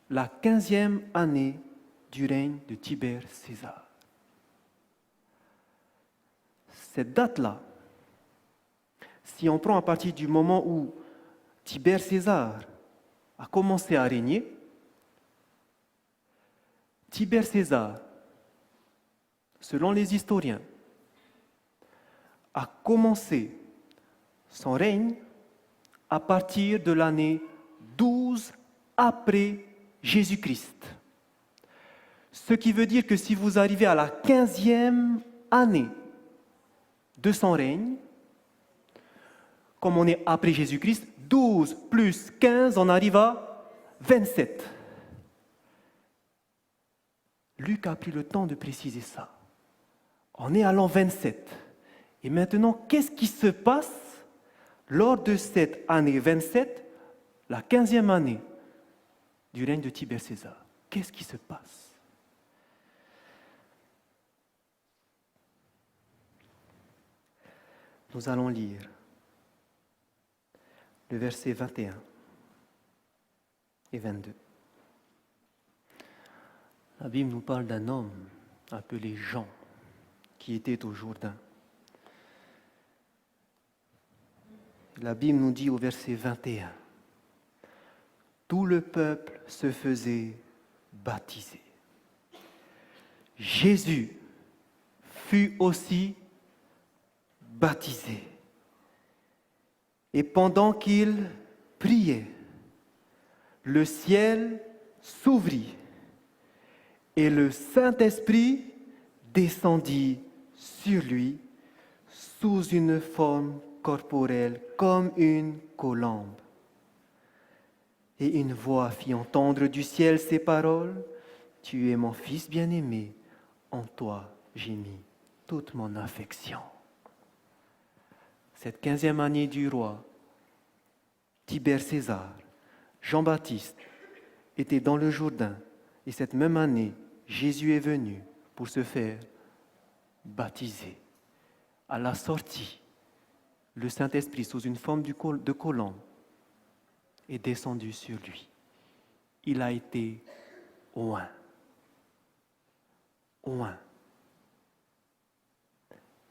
la 15e année du règne de Tibère César. Cette date-là, si on prend à partir du moment où Tibère César a commencé à régner, Tibère César, selon les historiens, a commencé son règne à partir de l'année 12 après Jésus-Christ. Ce qui veut dire que si vous arrivez à la 15e année de son règne, comme on est après Jésus-Christ, 12 plus 15, on arrive à 27. Luc a pris le temps de préciser ça. On est à l'an 27. Et maintenant, qu'est-ce qui se passe lors de cette année 27, la 15e année du règne de Tibère César? Qu'est-ce qui se passe? Nous allons lire le verset 21 et 22. La Bible nous parle d'un homme appelé Jean qui était au Jourdain. La Bible nous dit au verset 21, tout le peuple se faisait baptiser. Jésus fut aussi baptisé. Et pendant qu'il priait, le ciel s'ouvrit et le Saint-Esprit descendit sur lui sous une forme corporelle comme une colombe. Et une voix fit entendre du ciel ces paroles: tu es mon Fils bien-aimé, en toi j'ai mis toute mon affection. Cette 15e année du roi Tibère César, Jean-Baptiste était dans le Jourdain, et cette même année, Jésus est venu pour se faire baptiser. À la sortie, le Saint-Esprit, sous une forme de colombe, est descendu sur lui. Il a été oint. Oint.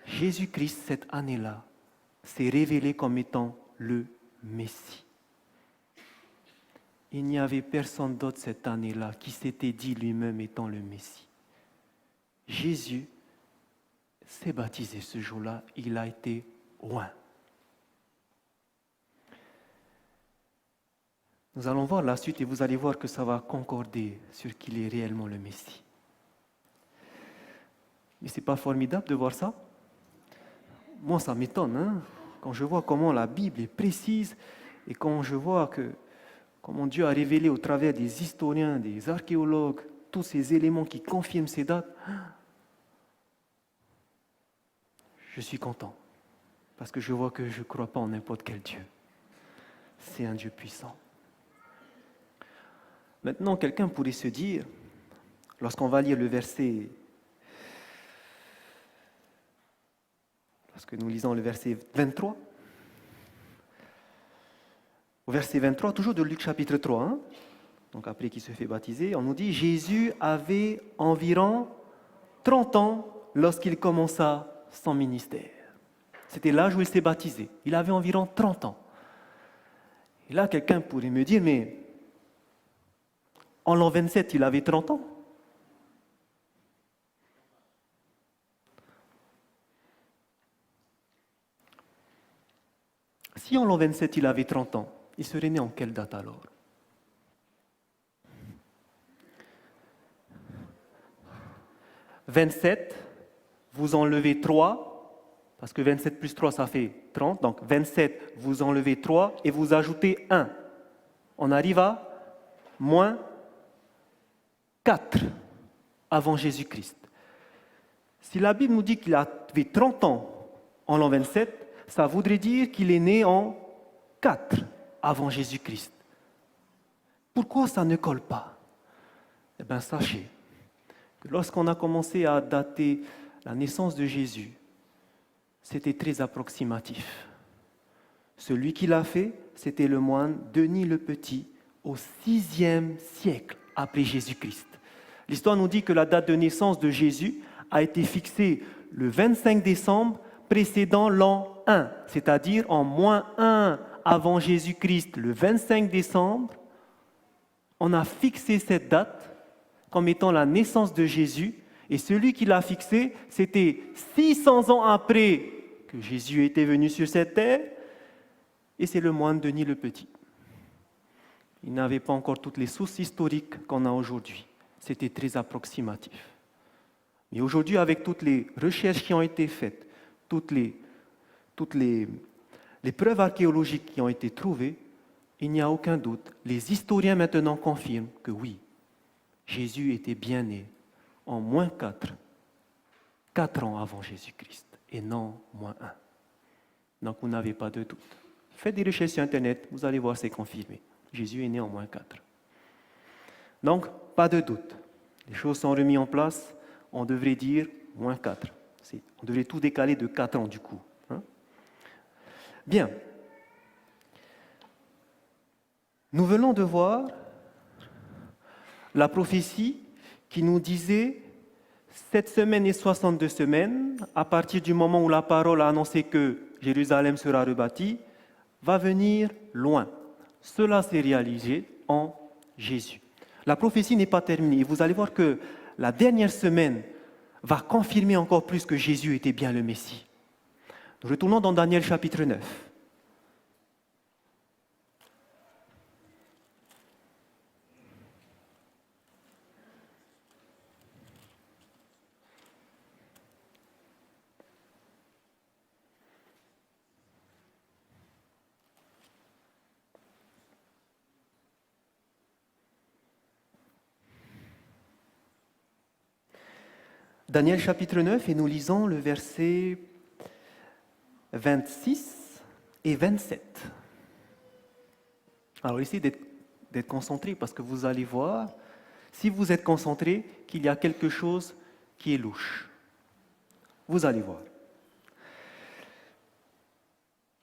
Jésus-Christ, cette année-là, s'est révélé comme étant le Messie. il n'y avait personne d'autre cette année-là qui s'était dit lui-même étant le Messie. Jésus s'est baptisé ce jour-là, il a été oint. Nous allons voir la suite et vous allez voir que ça va concorder sur qu'il est réellement le Messie. Mais ce n'est pas formidable de voir ça? Moi, ça m'étonne, hein? Quand je vois comment la Bible est précise et quand je vois comment Dieu a révélé au travers des historiens, des archéologues, tous ces éléments qui confirment ces dates, je suis content. Parce que je vois que je ne crois pas en n'importe quel Dieu. C'est un Dieu puissant. Maintenant, quelqu'un pourrait se dire, lorsqu'on va lire le verset, lorsque nous lisons le verset 23, au verset 23, toujours de Luc chapitre 3, hein, donc après qu'il se fait baptiser, on nous dit, Jésus avait environ 30 ans lorsqu'il commença son ministère. C'était l'âge où il s'est baptisé. Il avait environ 30 ans. Et là, quelqu'un pourrait me dire, mais en l'an 27, il avait 30 ans. Si en l'an 27, il avait 30 ans, il serait né en quelle date alors? « 27, vous enlevez 3, parce que 27 plus 3, ça fait 30. Donc 27, vous enlevez 3 et vous ajoutez 1. On arrive à moins 4 avant Jésus-Christ. Si la Bible nous dit qu'il avait 30 ans en l'an 27, ça voudrait dire qu'il est né en 4 avant Jésus-Christ. Pourquoi ça ne colle pas? Eh bien, sachez que lorsqu'on a commencé à dater la naissance de Jésus, c'était très approximatif. Celui qui l'a fait, c'était le moine Denis le Petit, au 6e siècle après Jésus-Christ. L'histoire nous dit que la date de naissance de Jésus a été fixée le 25 décembre précédant l'an 1, c'est-à-dire en moins 1 avant Jésus-Christ, le 25 décembre. On a fixé cette date comme étant la naissance de Jésus, et celui qui l'a fixé, c'était 600 ans après que Jésus était venu sur cette terre, et c'est le moine Denis le Petit. Il n'avait pas encore toutes les sources historiques qu'on a aujourd'hui. C'était très approximatif. Mais aujourd'hui, avec toutes les recherches qui ont été faites, toutes les preuves archéologiques qui ont été trouvées, il n'y a aucun doute. Les historiens maintenant confirment que oui, Jésus était bien né en moins 4 ans avant Jésus-Christ, et non moins 1. Donc vous n'avez pas de doute. Faites des recherches sur Internet, vous allez voir, c'est confirmé. Jésus est né en moins 4. Donc, pas de doute. Les choses sont remises en place, on devrait dire moins 4. On devrait tout décaler de 4 ans du coup. Hein? Bien. Nous venons de voir la prophétie qui nous disait 7 semaines et 62 semaines, à partir du moment où la parole a annoncé que Jérusalem sera rebâtie, va venir loin. Cela s'est réalisé en Jésus. La prophétie n'est pas terminée. Et vous allez voir que la dernière semaine va confirmer encore plus que Jésus était bien le Messie. Nous retournons dans Daniel chapitre 9. Daniel chapitre 9, et nous lisons le verset 26 et 27. Alors essayez d'être concentrés parce que vous allez voir, si vous êtes concentrés, qu'il y a quelque chose qui est louche. Vous allez voir.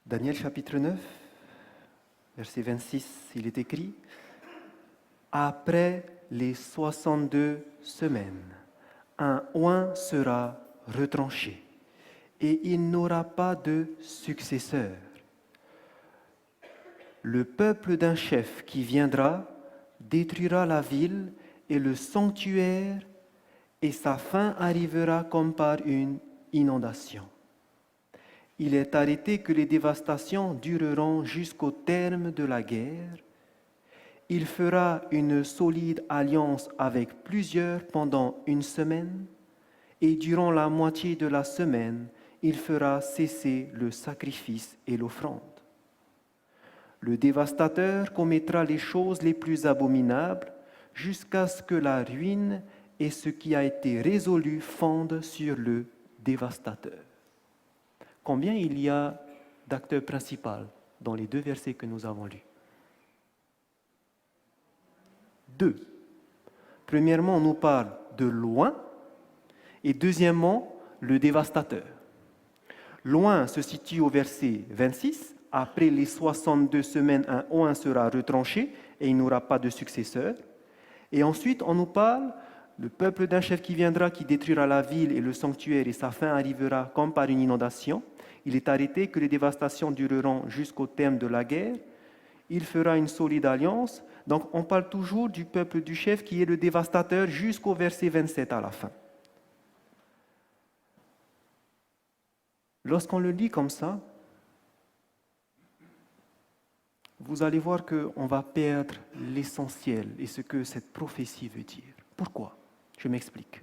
Daniel chapitre 9, verset 26, il est écrit « Après les 62 semaines, un oint sera retranché et il n'aura pas de successeur. Le peuple d'un chef qui viendra détruira la ville et le sanctuaire, et sa fin arrivera comme par une inondation. Il est arrêté que les dévastations dureront jusqu'au terme de la guerre. Il fera une solide alliance avec plusieurs pendant une semaine, et durant la moitié de la semaine, il fera cesser le sacrifice et l'offrande. Le dévastateur commettra les choses les plus abominables jusqu'à ce que la ruine et ce qui a été résolu fondent sur le dévastateur. Combien il y a d'acteurs principaux dans les deux versets que nous avons lus? 2. Premièrement, on nous parle de loin, et deuxièmement, le dévastateur. Loin se situe au verset 26. Après les 62 semaines, un oint sera retranché et il n'aura pas de successeur. Et ensuite, on nous parle du peuple d'un chef qui viendra, qui détruira la ville et le sanctuaire, et sa fin arrivera comme par une inondation. Il est arrêté que les dévastations dureront jusqu'au terme de la guerre. Il fera une solide alliance. Donc, on parle toujours du peuple du chef qui est le dévastateur jusqu'au verset 27 à la fin. Lorsqu'on le lit comme ça, vous allez voir qu'on va perdre l'essentiel et ce que cette prophétie veut dire. Pourquoi? Je m'explique.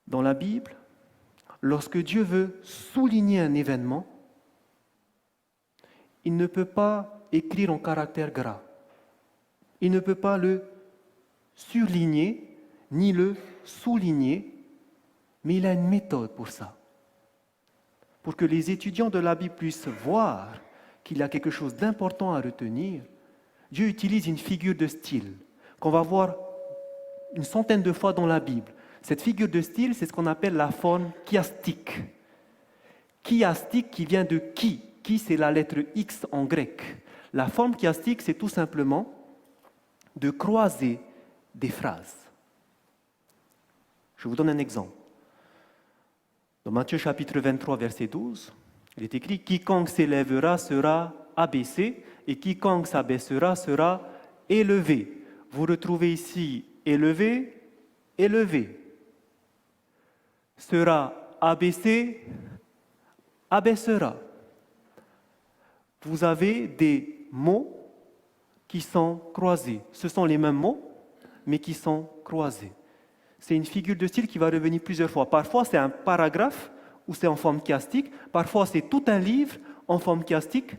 Dans la Bible, lorsque Dieu veut souligner un événement, il ne peut pas écrire en caractère gras. Il ne peut pas le surligner ni le souligner, mais il a une méthode pour ça. Pour que les étudiants de la Bible puissent voir qu'il y a quelque chose d'important à retenir, Dieu utilise une figure de style qu'on va voir une centaine de fois dans la Bible. Cette figure de style, c'est ce qu'on appelle la forme chiastique. Chiastique qui vient de chi. Chi, c'est la lettre X en grec. La forme chiastique, c'est tout simplement de croiser des phrases. Je vous donne un exemple. Dans Matthieu chapitre 23, verset 12, il est écrit « Quiconque s'élèvera sera abaissé, et quiconque s'abaissera sera élevé. » Vous retrouvez ici « élevé »,« élevé ». Sera abaissé, abaissera. Vous avez des mots qui sont croisés. Ce sont les mêmes mots, mais qui sont croisés. C'est une figure de style qui va revenir plusieurs fois. Parfois, c'est un paragraphe où c'est en forme chiastique. Parfois, c'est tout un livre en forme chiastique.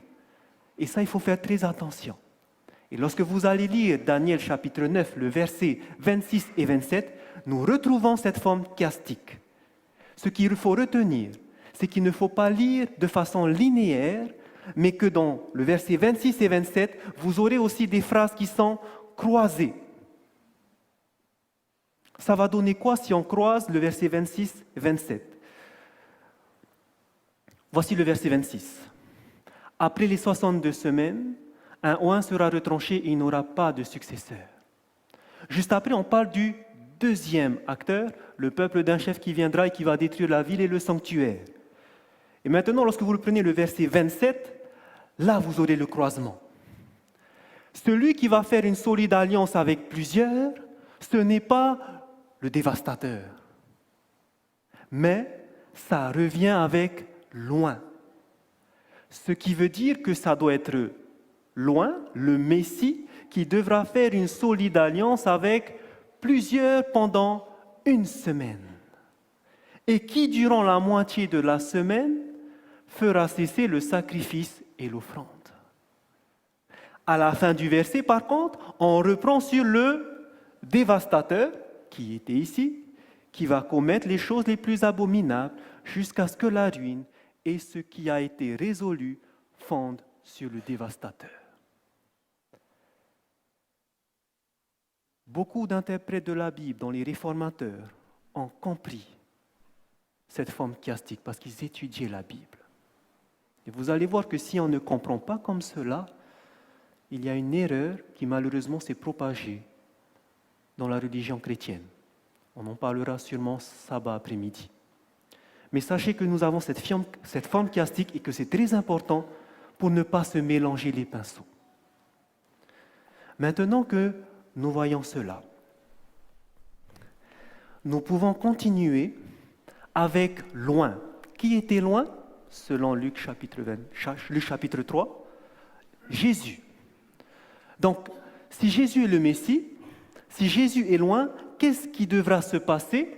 Et ça, il faut faire très attention. Et lorsque vous allez lire Daniel chapitre 9, le verset 26 et 27, nous retrouvons cette forme chiastique. Ce qu'il faut retenir, c'est qu'il ne faut pas lire de façon linéaire, mais que dans le verset 26 et 27, vous aurez aussi des phrases qui sont croisées. Ça va donner quoi si on croise le verset 26 et 27? Voici le verset 26. Après les 62 semaines, un oint sera retranché et il n'aura pas de successeur. Juste après, on parle du deuxième acteur, le peuple d'un chef qui viendra et qui va détruire la ville et le sanctuaire. Et maintenant, lorsque vous le prenez le verset 27, là, vous aurez le croisement. Celui qui va faire une solide alliance avec plusieurs, ce n'est pas le dévastateur. Mais ça revient avec loin. Ce qui veut dire que ça doit être loin, le Messie, qui devra faire une solide alliance avec plusieurs pendant une semaine. Et qui, durant la moitié de la semaine, fera cesser le sacrifice et l'offrande. À la fin du verset, par contre, on reprend sur le dévastateur, qui était ici, qui va commettre les choses les plus abominables jusqu'à ce que la ruine et ce qui a été résolu fondent sur le dévastateur. Beaucoup d'interprètes de la Bible, dont les réformateurs, ont compris cette forme chiastique parce qu'ils étudiaient la Bible. Et vous allez voir que si on ne comprend pas comme cela, il y a une erreur qui malheureusement s'est propagée dans la religion chrétienne. On en parlera sûrement sabbat après-midi. Mais sachez que nous avons cette forme chiastique et que c'est très important pour ne pas se mélanger les pinceaux. Maintenant que nous voyons cela, nous pouvons continuer avec loin. Qui était loin? Selon Luc chapitre 3, Jésus. Donc, si Jésus est le Messie, si Jésus est loin, qu'est-ce qui devra se passer?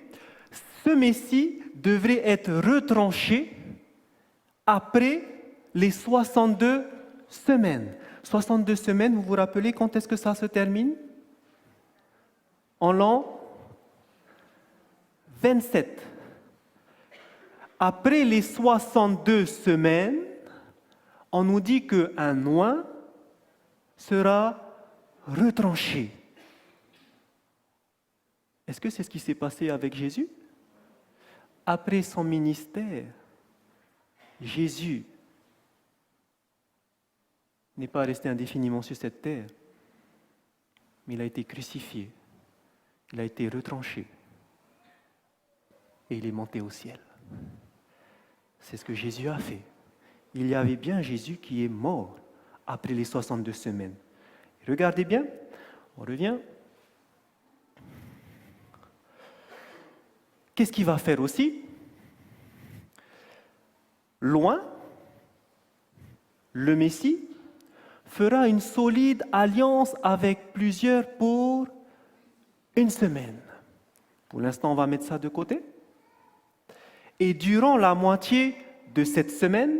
Ce Messie devrait être retranché après les 62 semaines. 62 semaines, vous vous rappelez quand est-ce que ça se termine? En l'an 27. Après les 62 semaines, on nous dit qu'un oint sera retranché. Est-ce que c'est ce qui s'est passé avec Jésus? Après son ministère, Jésus n'est pas resté indéfiniment sur cette terre, mais il a été crucifié, il a été retranché et il est monté au ciel. C'est ce que Jésus a fait. Il y avait bien Jésus qui est mort après les 62 semaines. Regardez bien, on revient. Qu'est-ce qu'il va faire aussi? Loin, le Messie fera une solide alliance avec plusieurs pour une semaine. Pour l'instant, on va mettre ça de côté. Et durant la moitié de cette semaine,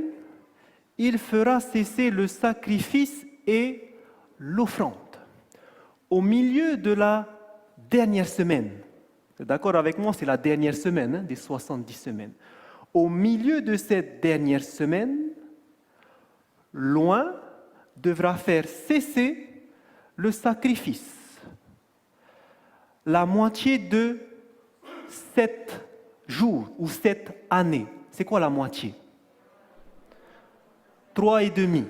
il fera cesser le sacrifice et l'offrande. Au milieu de la dernière semaine, d'accord avec moi, c'est la dernière semaine des 70 semaines. Au milieu de cette dernière semaine, loin devra faire cesser le sacrifice. La moitié de 7 jours ou 7 années. C'est quoi la moitié? 3,5.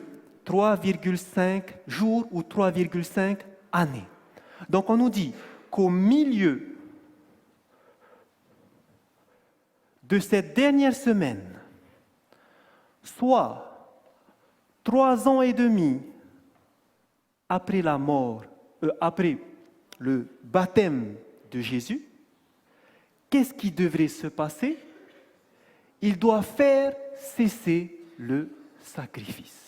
3,5 jours ou 3,5 années. Donc on nous dit qu'au milieu de cette dernière semaine, soit 3 ans et demi après la mort, après le baptême de Jésus, qu'est-ce qui devrait se passer? Il doit faire cesser le sacrifice.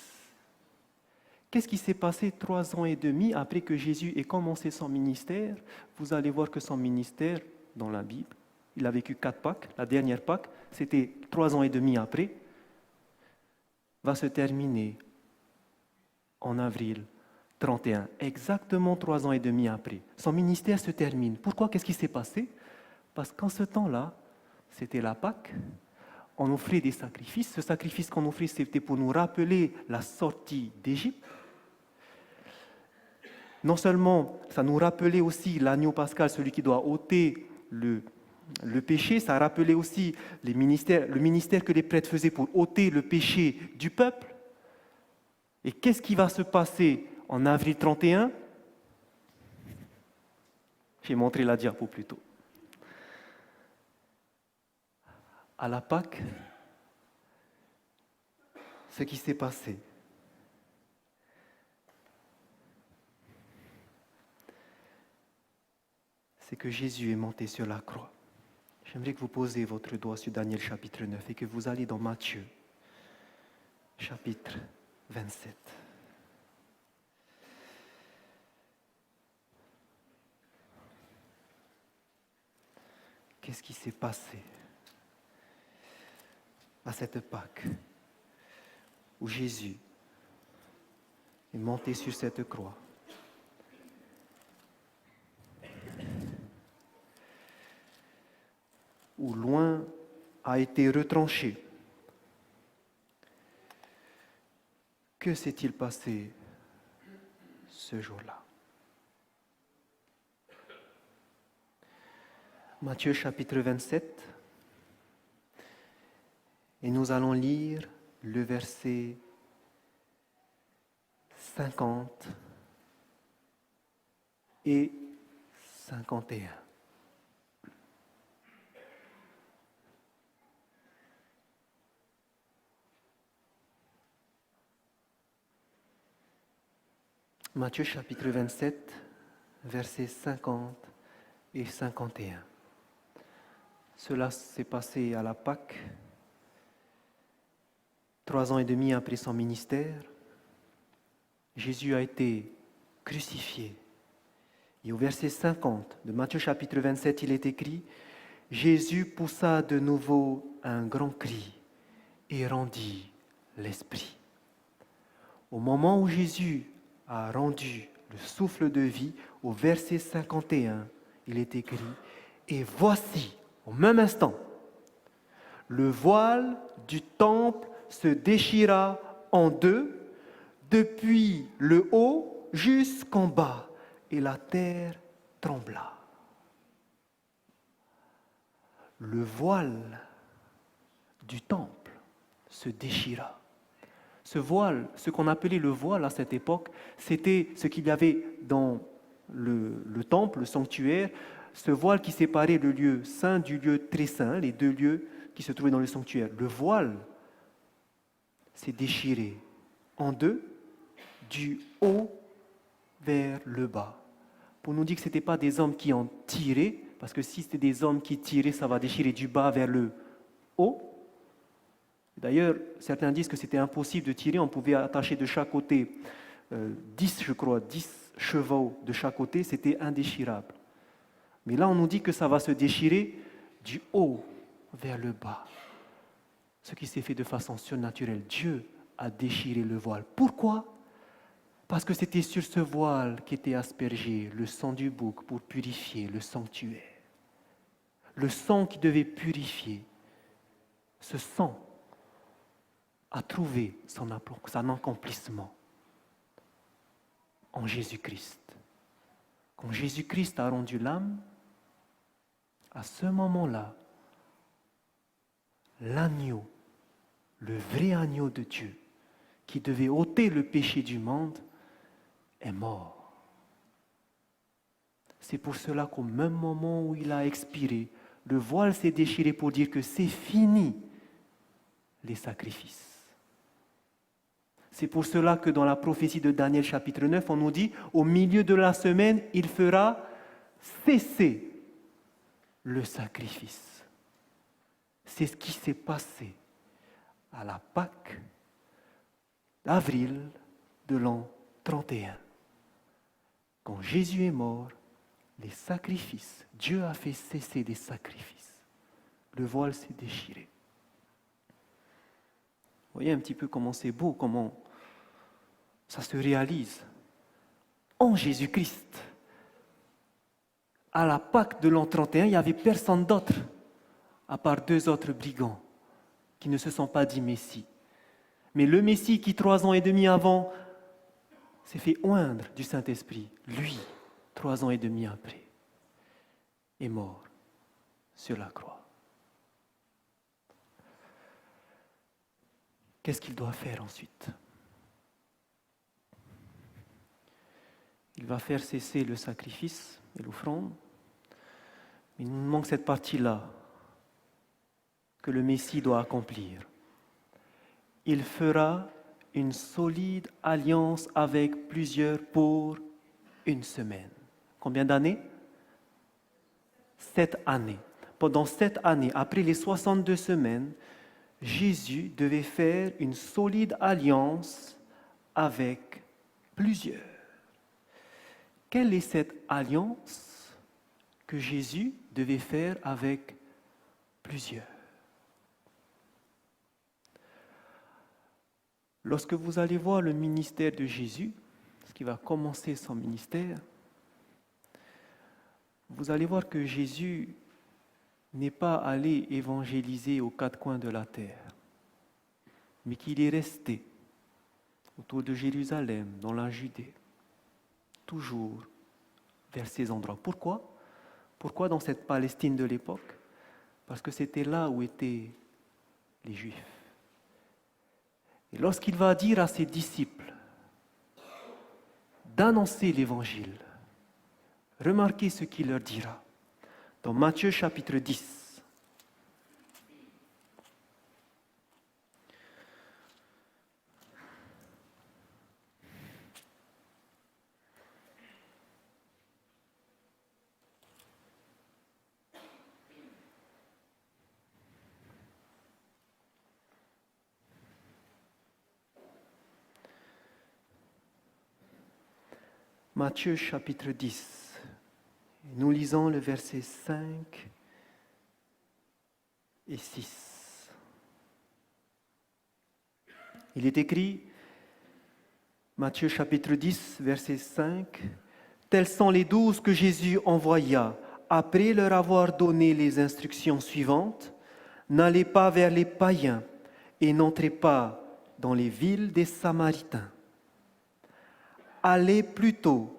Qu'est-ce qui s'est passé 3 ans et demi après que Jésus ait commencé son ministère? Vous allez voir que son ministère, dans la Bible, il a vécu 4 Pâques. La dernière Pâques, c'était 3 ans et demi après, va se terminer en avril 31, exactement 3 ans et demi après. Son ministère se termine. Pourquoi? Qu'est-ce qui s'est passé? Parce qu'en ce temps-là, c'était la Pâque. On offrait des sacrifices. Ce sacrifice qu'on offrait, c'était pour nous rappeler la sortie d'Égypte. Non seulement, ça nous rappelait aussi l'agneau pascal, celui qui doit ôter le péché, ça rappelait aussi le ministère que les prêtres faisaient pour ôter le péché du peuple. Et qu'est-ce qui va se passer en avril 31? J'ai montré la diapo plus tôt. À la Pâque, ce qui s'est passé, c'est que Jésus est monté sur la croix. J'aimerais que vous posiez votre doigt sur Daniel chapitre 9 et que vous alliez dans Matthieu chapitre 27. Qu'est-ce qui s'est passé à cette Pâque où Jésus est monté sur cette croix? Où loin a été retranché. Que s'est-il passé ce jour-là? Matthieu chapitre 27, et nous allons lire le verset 50 et 51. Matthieu chapitre 27, versets 50 et 51. Cela s'est passé à la Pâque, 3 ans et demi après son ministère. Jésus a été crucifié. Et au verset 50 de Matthieu chapitre 27, il est écrit « Jésus poussa de nouveau un grand cri et rendit l'esprit. » Au moment où Jésus a rendu le souffle de vie, au verset 51, il est écrit « Et voici, au même instant, le voile du temple se déchira en deux, depuis le haut jusqu'en bas, et la terre trembla. » Le voile du temple se déchira. Ce voile, ce qu'on appelait le voile à cette époque, c'était ce qu'il y avait dans le temple, le sanctuaire, ce voile qui séparait le lieu saint du lieu très saint, les deux lieux qui se trouvaient dans le sanctuaire. Le voile s'est déchiré en deux, du haut vers le bas, pour nous dire que ce n'étaient pas des hommes qui en tiraient, parce que si c'était des hommes qui tiraient, ça va déchirer du bas vers le haut. D'ailleurs, certains disent que c'était impossible de tirer, on pouvait attacher de chaque côté 10 chevaux de chaque côté, c'était indéchirable. Mais là, on nous dit que ça va se déchirer du haut vers le bas, ce qui s'est fait de façon surnaturelle. Dieu a déchiré le voile. Pourquoi ? Parce que c'était sur ce voile qu'était aspergé le sang du bouc pour purifier le sanctuaire. Le sang qui devait purifier, ce sang a trouvé son accomplissement en Jésus-Christ. Quand Jésus-Christ a rendu l'âme, à ce moment-là, l'agneau, le vrai agneau de Dieu, qui devait ôter le péché du monde, est mort. C'est pour cela qu'au même moment où il a expiré, le voile s'est déchiré pour dire que c'est fini, les sacrifices. C'est pour cela que dans la prophétie de Daniel chapitre 9, on nous dit, au milieu de la semaine, il fera cesser le sacrifice. C'est ce qui s'est passé à la Pâque d'avril de l'an 31. Quand Jésus est mort, les sacrifices, Dieu a fait cesser les sacrifices. Le voile s'est déchiré. Vous voyez un petit peu comment c'est beau, comment ça se réalise en Jésus-Christ. À la Pâque de l'an 31, il n'y avait personne d'autre, à part 2 autres brigands qui ne se sont pas dit Messie. Mais le Messie qui 3 ans et demi avant s'est fait oindre du Saint-Esprit, lui, 3 ans et demi après, est mort sur la croix. Qu'est-ce qu'il doit faire ensuite ? Il va faire cesser le sacrifice et l'offrande. Mais il nous manque cette partie-là que le Messie doit accomplir. Il fera une solide alliance avec plusieurs pour 1 semaine. Combien d'années ? 7 années. Pendant 7 années, après les 62 semaines, Jésus devait faire une solide alliance avec plusieurs. Quelle est cette alliance que Jésus devait faire avec plusieurs? Lorsque vous allez voir le ministère de Jésus, ce qui va commencer son ministère, vous allez voir que Jésus n'est pas allé évangéliser aux 4 coins de la terre, mais qu'il est resté autour de Jérusalem, dans la Judée, toujours vers ces endroits. Pourquoi ? Pourquoi dans cette Palestine de l'époque ? Parce que c'était là où étaient les Juifs. Et lorsqu'il va dire à ses disciples d'annoncer l'Évangile, remarquez ce qu'il leur dira. Dans Matthieu chapitre 10, Matthieu chapitre 10. Nous lisons le verset 5 et 6. Il est écrit, Matthieu chapitre 10, verset 5, « Tels sont les 12 que Jésus envoya, après leur avoir donné les instructions suivantes, n'allez pas vers les païens et n'entrez pas dans les villes des Samaritains. Allez plutôt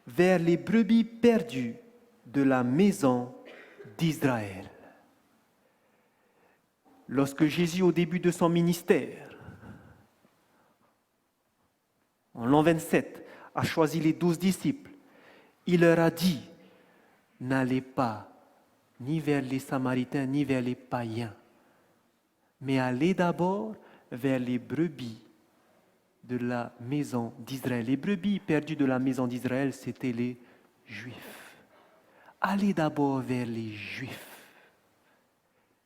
vers les brebis perdues de la maison d'Israël. » Lorsque Jésus, au début de son ministère, en l'an 27, a choisi les 12 disciples, il leur a dit, n'allez pas ni vers les Samaritains, ni vers les païens, mais allez d'abord vers les brebis de la maison d'Israël. Les brebis perdues de la maison d'Israël, c'était les Juifs. Allez d'abord vers les Juifs.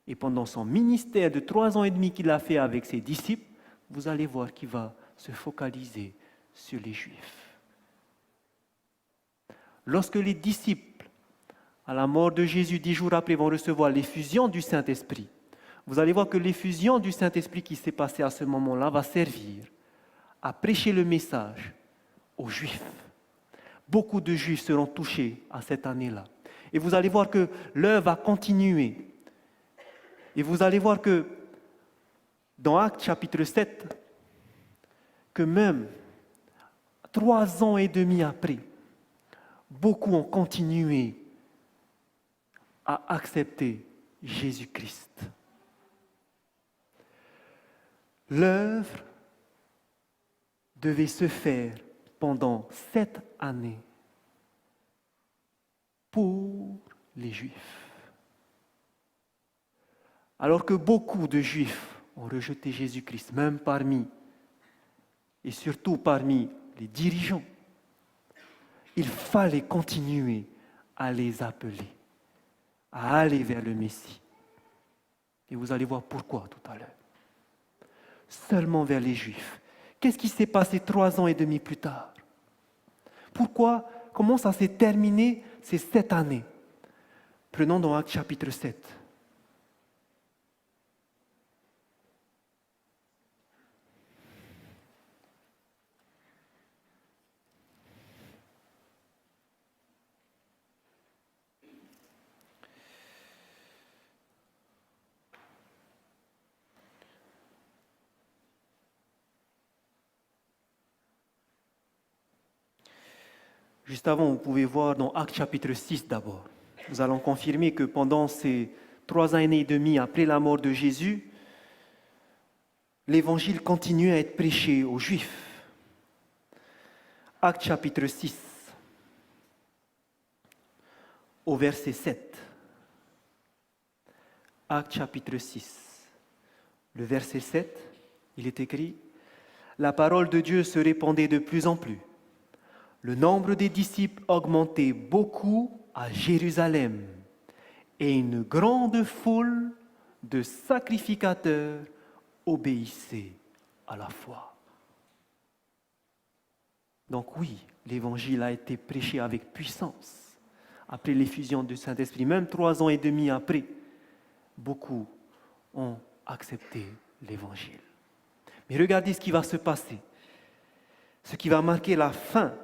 Et pendant son ministère de 3 ans et demi qu'il a fait avec ses disciples, vous allez voir qu'il va se focaliser sur les Juifs. Lorsque les disciples, à la mort de Jésus, 10 jours après, vont recevoir l'effusion du Saint-Esprit, vous allez voir que l'effusion du Saint-Esprit qui s'est passée à ce moment-là va servir à prêcher le message aux Juifs. Beaucoup de Juifs seront touchés à cette année-là. Et vous allez voir que l'œuvre va continuer. Et vous allez voir que dans Actes chapitre 7, que même 3 ans et demi après, beaucoup ont continué à accepter Jésus-Christ. L'œuvre devait se faire pendant 7 années pour les Juifs. Alors que beaucoup de Juifs ont rejeté Jésus-Christ, même parmi, et surtout parmi les dirigeants, il fallait continuer à les appeler, à aller vers le Messie. Et vous allez voir pourquoi tout à l'heure. Seulement vers les Juifs. Qu'est-ce qui s'est passé 3 ans et demi plus tard? Pourquoi? Comment ça s'est terminé ces 7 années? Prenons dans Actes chapitre 7. Juste avant, vous pouvez voir dans Actes chapitre 6 d'abord. Nous allons confirmer que pendant ces 3 ans et demi après la mort de Jésus, l'évangile continue à être prêché aux Juifs. Actes chapitre 6, au verset 7. Actes chapitre 6, le verset 7, il est écrit « La parole de Dieu se répandait de plus en plus. Le nombre des disciples augmentait beaucoup à Jérusalem et une grande foule de sacrificateurs obéissait à la foi. » Donc oui, l'évangile a été prêché avec puissance après l'effusion du Saint-Esprit. Même 3 ans et demi après, beaucoup ont accepté l'évangile. Mais regardez ce qui va se passer, ce qui va marquer la fin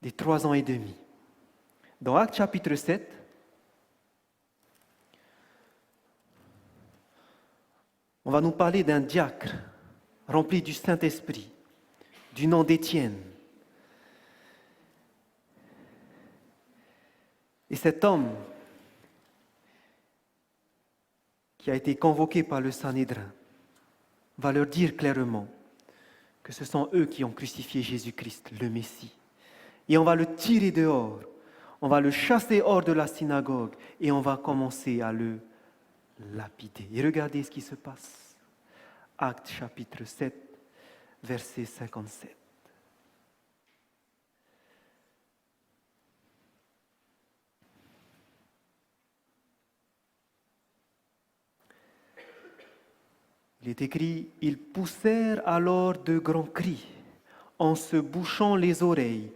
des 3 ans et demi. Dans Actes chapitre 7, on va nous parler d'un diacre rempli du Saint-Esprit, du nom d'Étienne. Et cet homme qui a été convoqué par le Sanhédrin va leur dire clairement que ce sont eux qui ont crucifié Jésus-Christ, le Messie. Et on va le tirer dehors, on va le chasser hors de la synagogue et on va commencer à le lapider. Et regardez ce qui se passe. Actes chapitre 7, verset 57. Il est écrit, ils poussèrent alors de grands cris en se bouchant les oreilles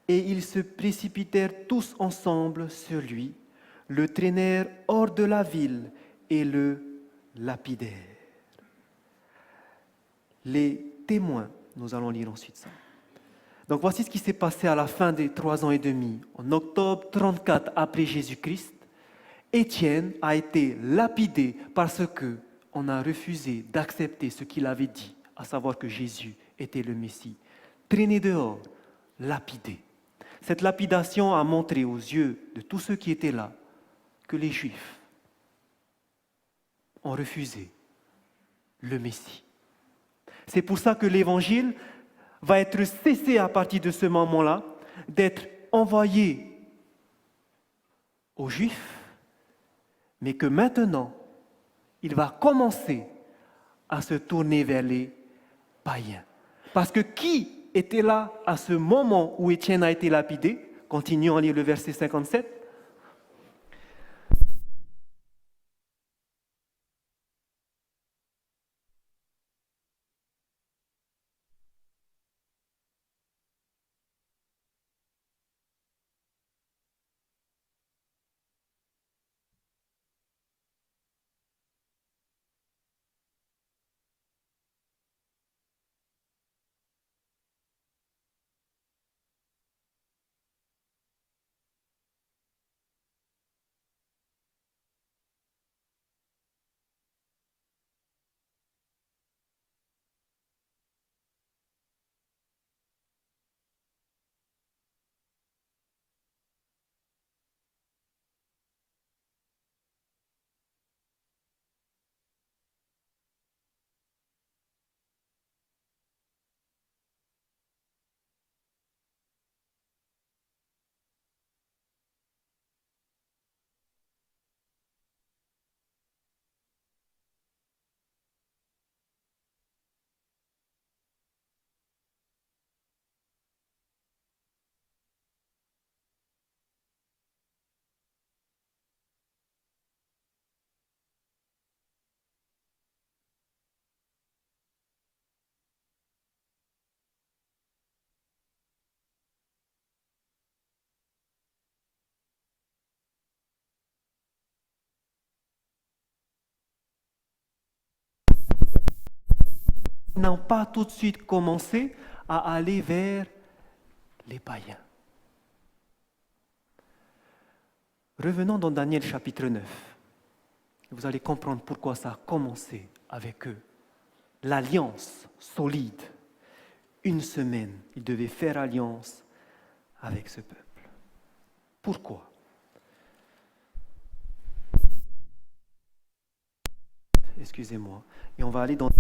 Et ils se précipitèrent tous ensemble sur lui, le traînèrent hors de la ville et le lapidèrent. Les témoins, nous allons lire ensuite ça. Donc voici ce qui s'est passé à la fin des 3 ans et demi. En octobre 34 après Jésus-Christ, Étienne a été lapidé parce qu'on a refusé d'accepter ce qu'il avait dit, à savoir que Jésus était le Messie. Traîné dehors, lapidé. Cette lapidation a montré aux yeux de tous ceux qui étaient là que les Juifs ont refusé le Messie. C'est pour ça que l'Évangile va être cessé à partir de ce moment-là, d'être envoyé aux Juifs, mais que maintenant, il va commencer à se tourner vers les païens. Parce que qui était là à ce moment où Étienne a été lapidé? Continuons à lire le verset 57. Ils n'ont pas tout de suite commencé à aller vers les païens. Revenons dans Daniel chapitre 9. Vous allez comprendre pourquoi ça a commencé avec eux. L'alliance solide. 1 semaine, ils devaient faire alliance avec ce peuple. Pourquoi? Excusez-moi. Et on va aller dans...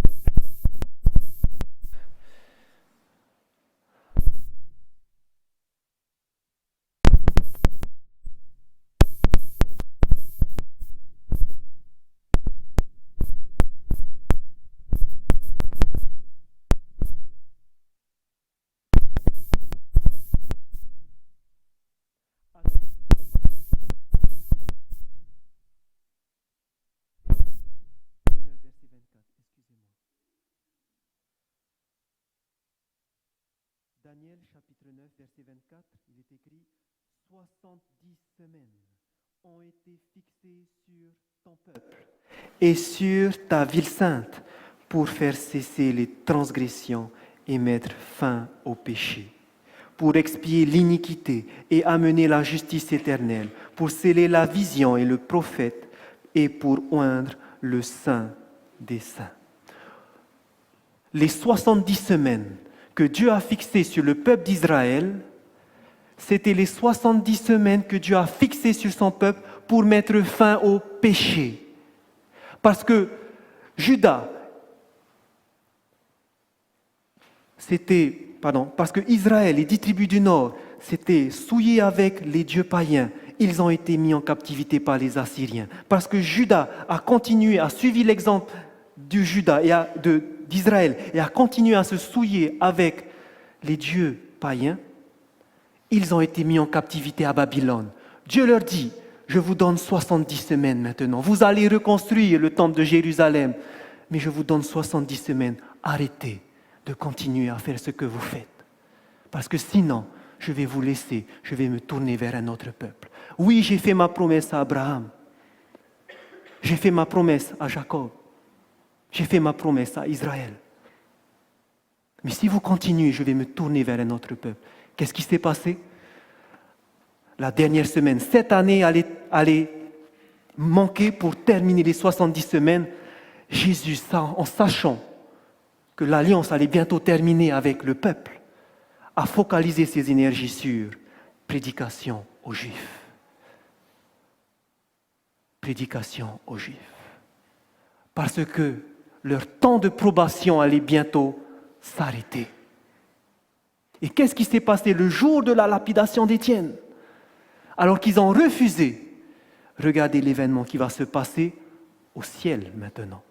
Daniel chapitre 9, verset 24, il est écrit « 70 semaines ont été fixées sur ton peuple et sur ta ville sainte pour faire cesser les transgressions et mettre fin au péché, pour expier l'iniquité et amener la justice éternelle, pour sceller la vision et le prophète et pour oindre le saint des saints. » Les 70 semaines que Dieu a fixées sur le peuple d'Israël, c'était les 70 semaines que Dieu a fixées sur son peuple pour mettre fin au péché. Parce que parce que Israël, les 10 tribus du Nord, s'étaient souillés avec les dieux païens. Ils ont été mis en captivité par les Assyriens. Parce que Juda a continué, a suivi l'exemple du Juda et d'Israël et a continué à se souiller avec les dieux païens, ils ont été mis en captivité à Babylone. Dieu leur dit, je vous donne 70 semaines maintenant. Vous allez reconstruire le temple de Jérusalem, mais je vous donne 70 semaines. Arrêtez de continuer à faire ce que vous faites. Parce que sinon, je vais vous laisser, je vais me tourner vers un autre peuple. Oui, j'ai fait ma promesse à Abraham. J'ai fait ma promesse à Jacob. J'ai fait ma promesse à Israël. Mais si vous continuez, je vais me tourner vers un autre peuple. Qu'est-ce qui s'est passé? La dernière semaine, cette année allait manquer pour terminer les 70 semaines. Jésus, en sachant que l'alliance allait bientôt terminer avec le peuple, a focalisé ses énergies sur prédication aux Juifs. Prédication aux Juifs. Parce que leur temps de probation allait bientôt s'arrêter. Et qu'est-ce qui s'est passé le jour de la lapidation d'Étienne? Alors qu'ils ont refusé, regardez l'événement qui va se passer au ciel maintenant.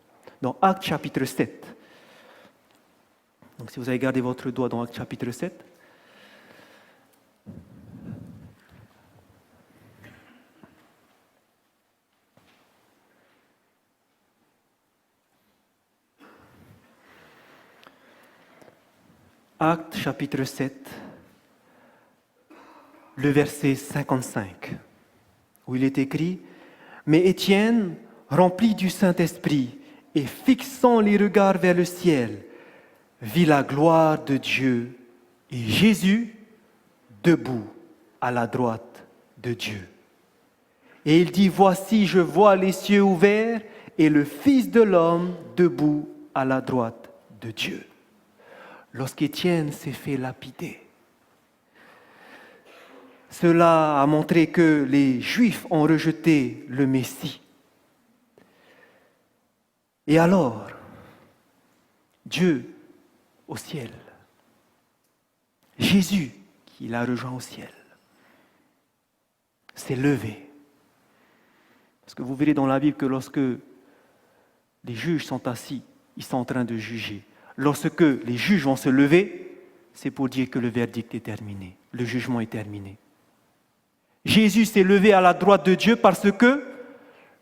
Dans Actes chapitre 7. Donc si vous avez gardé votre doigt dans Actes chapitre 7, Actes chapitre 7, le verset 55, où il est écrit « Mais Étienne, rempli du Saint-Esprit et fixant les regards vers le ciel, vit la gloire de Dieu et Jésus debout à la droite de Dieu. Et il dit, voici, je vois les cieux ouverts et le Fils de l'homme debout à la droite de Dieu. » Lorsqu'Étienne s'est fait lapider, cela a montré que les Juifs ont rejeté le Messie. Et alors, Dieu au ciel, Jésus qui l'a rejoint au ciel, s'est levé. Parce que vous verrez dans la Bible que lorsque les juges sont assis, ils sont en train de juger. Lorsque les juges vont se lever, c'est pour dire que le verdict est terminé, le jugement est terminé. Jésus s'est levé à la droite de Dieu parce que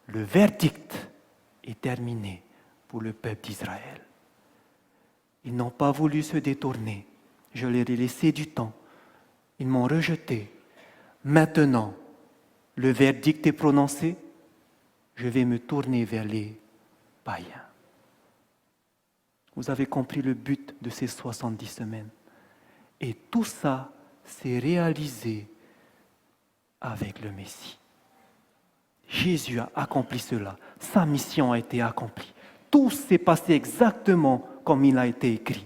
le verdict est terminé pour le peuple d'Israël. Ils n'ont pas voulu se détourner. Je leur ai laissé du temps. Ils m'ont rejeté. Maintenant, le verdict est prononcé. Je vais me tourner vers les païens. Vous avez compris le but de ces 70 semaines. Et tout ça s'est réalisé avec le Messie. Jésus a accompli cela. Sa mission a été accomplie. Tout s'est passé exactement comme il a été écrit.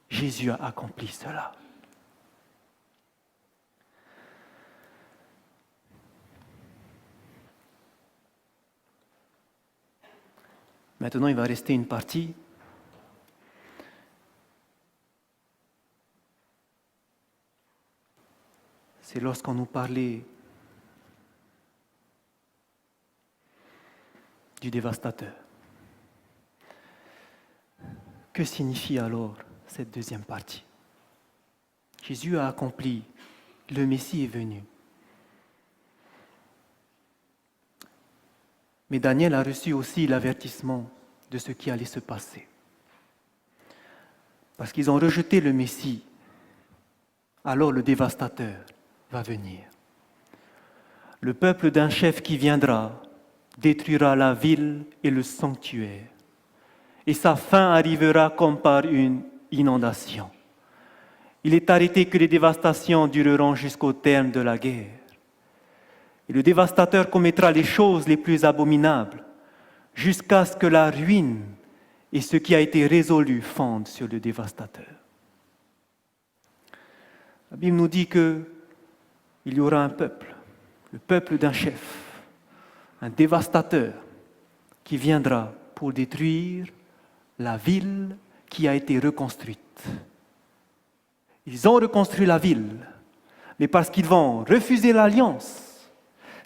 Jésus a accompli cela. Maintenant, il va rester une partie. C'est lorsqu'on nous parlait du dévastateur. Que signifie alors cette deuxième partie? Jésus a accompli, le Messie est venu. Mais Daniel a reçu aussi l'avertissement de ce qui allait se passer. Parce qu'ils ont rejeté le Messie, alors le dévastateur va venir. Le peuple d'un chef qui viendra détruira la ville et le sanctuaire. Et sa fin arrivera comme par une inondation. Il est arrêté que les dévastations dureront jusqu'au terme de la guerre. Et le dévastateur commettra les choses les plus abominables jusqu'à ce que la ruine et ce qui a été résolu fondent sur le dévastateur. La Bible nous dit qu'il y aura un peuple, le peuple d'un chef, un dévastateur qui viendra pour détruire la ville qui a été reconstruite. Ils ont reconstruit la ville, mais parce qu'ils vont refuser l'alliance,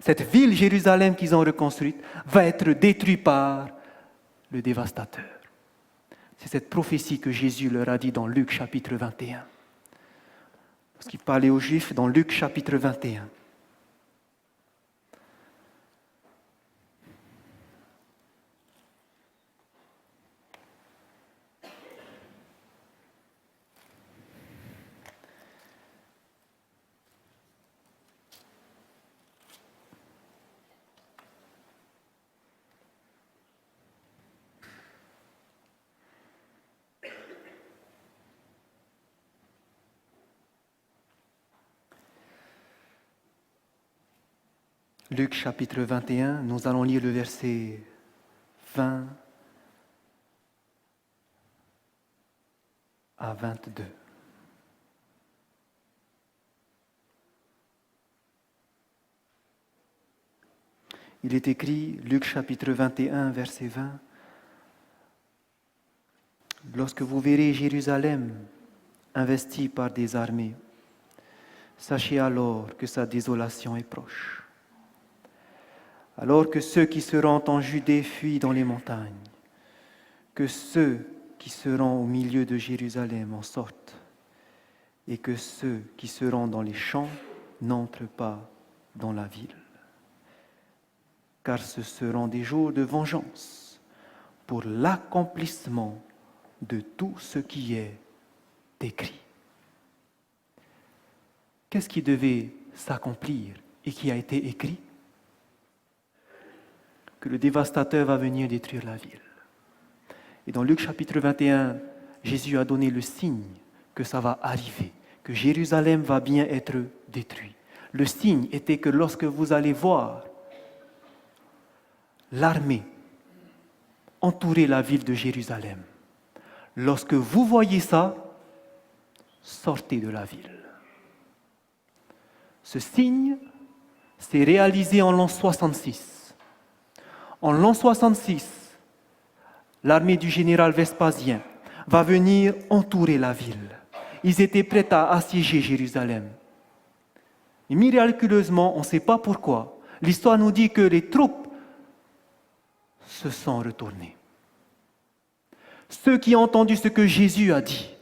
cette ville Jérusalem qu'ils ont reconstruite va être détruite par le dévastateur. C'est cette prophétie que Jésus leur a dit dans Luc chapitre 21. Parce qu'il parlait aux Juifs dans Luc chapitre 21. Luc chapitre 21, nous allons lire le verset 20 à 22. Il est écrit, Luc chapitre 21, verset 20, « Lorsque vous verrez Jérusalem investie par des armées, sachez alors que sa désolation est proche. Alors que ceux qui seront en Judée fuient dans les montagnes, que ceux qui seront au milieu de Jérusalem en sortent, et que ceux qui seront dans les champs n'entrent pas dans la ville. Car ce seront des jours de vengeance pour l'accomplissement de tout ce qui est écrit. » Qu'est-ce qui devait s'accomplir et qui a été écrit? Que le dévastateur va venir détruire la ville. Et dans Luc chapitre 21, Jésus a donné le signe que ça va arriver, que Jérusalem va bien être détruit. Le signe était que lorsque vous allez voir l'armée entourer la ville de Jérusalem, lorsque vous voyez ça, sortez de la ville. Ce signe s'est réalisé en l'an 66. En l'an 66, l'armée du général Vespasien va venir entourer la ville. Ils étaient prêts à assiéger Jérusalem. Et miraculeusement, on ne sait pas pourquoi, l'histoire nous dit que les troupes se sont retournées. Ceux qui ont entendu ce que Jésus a dit,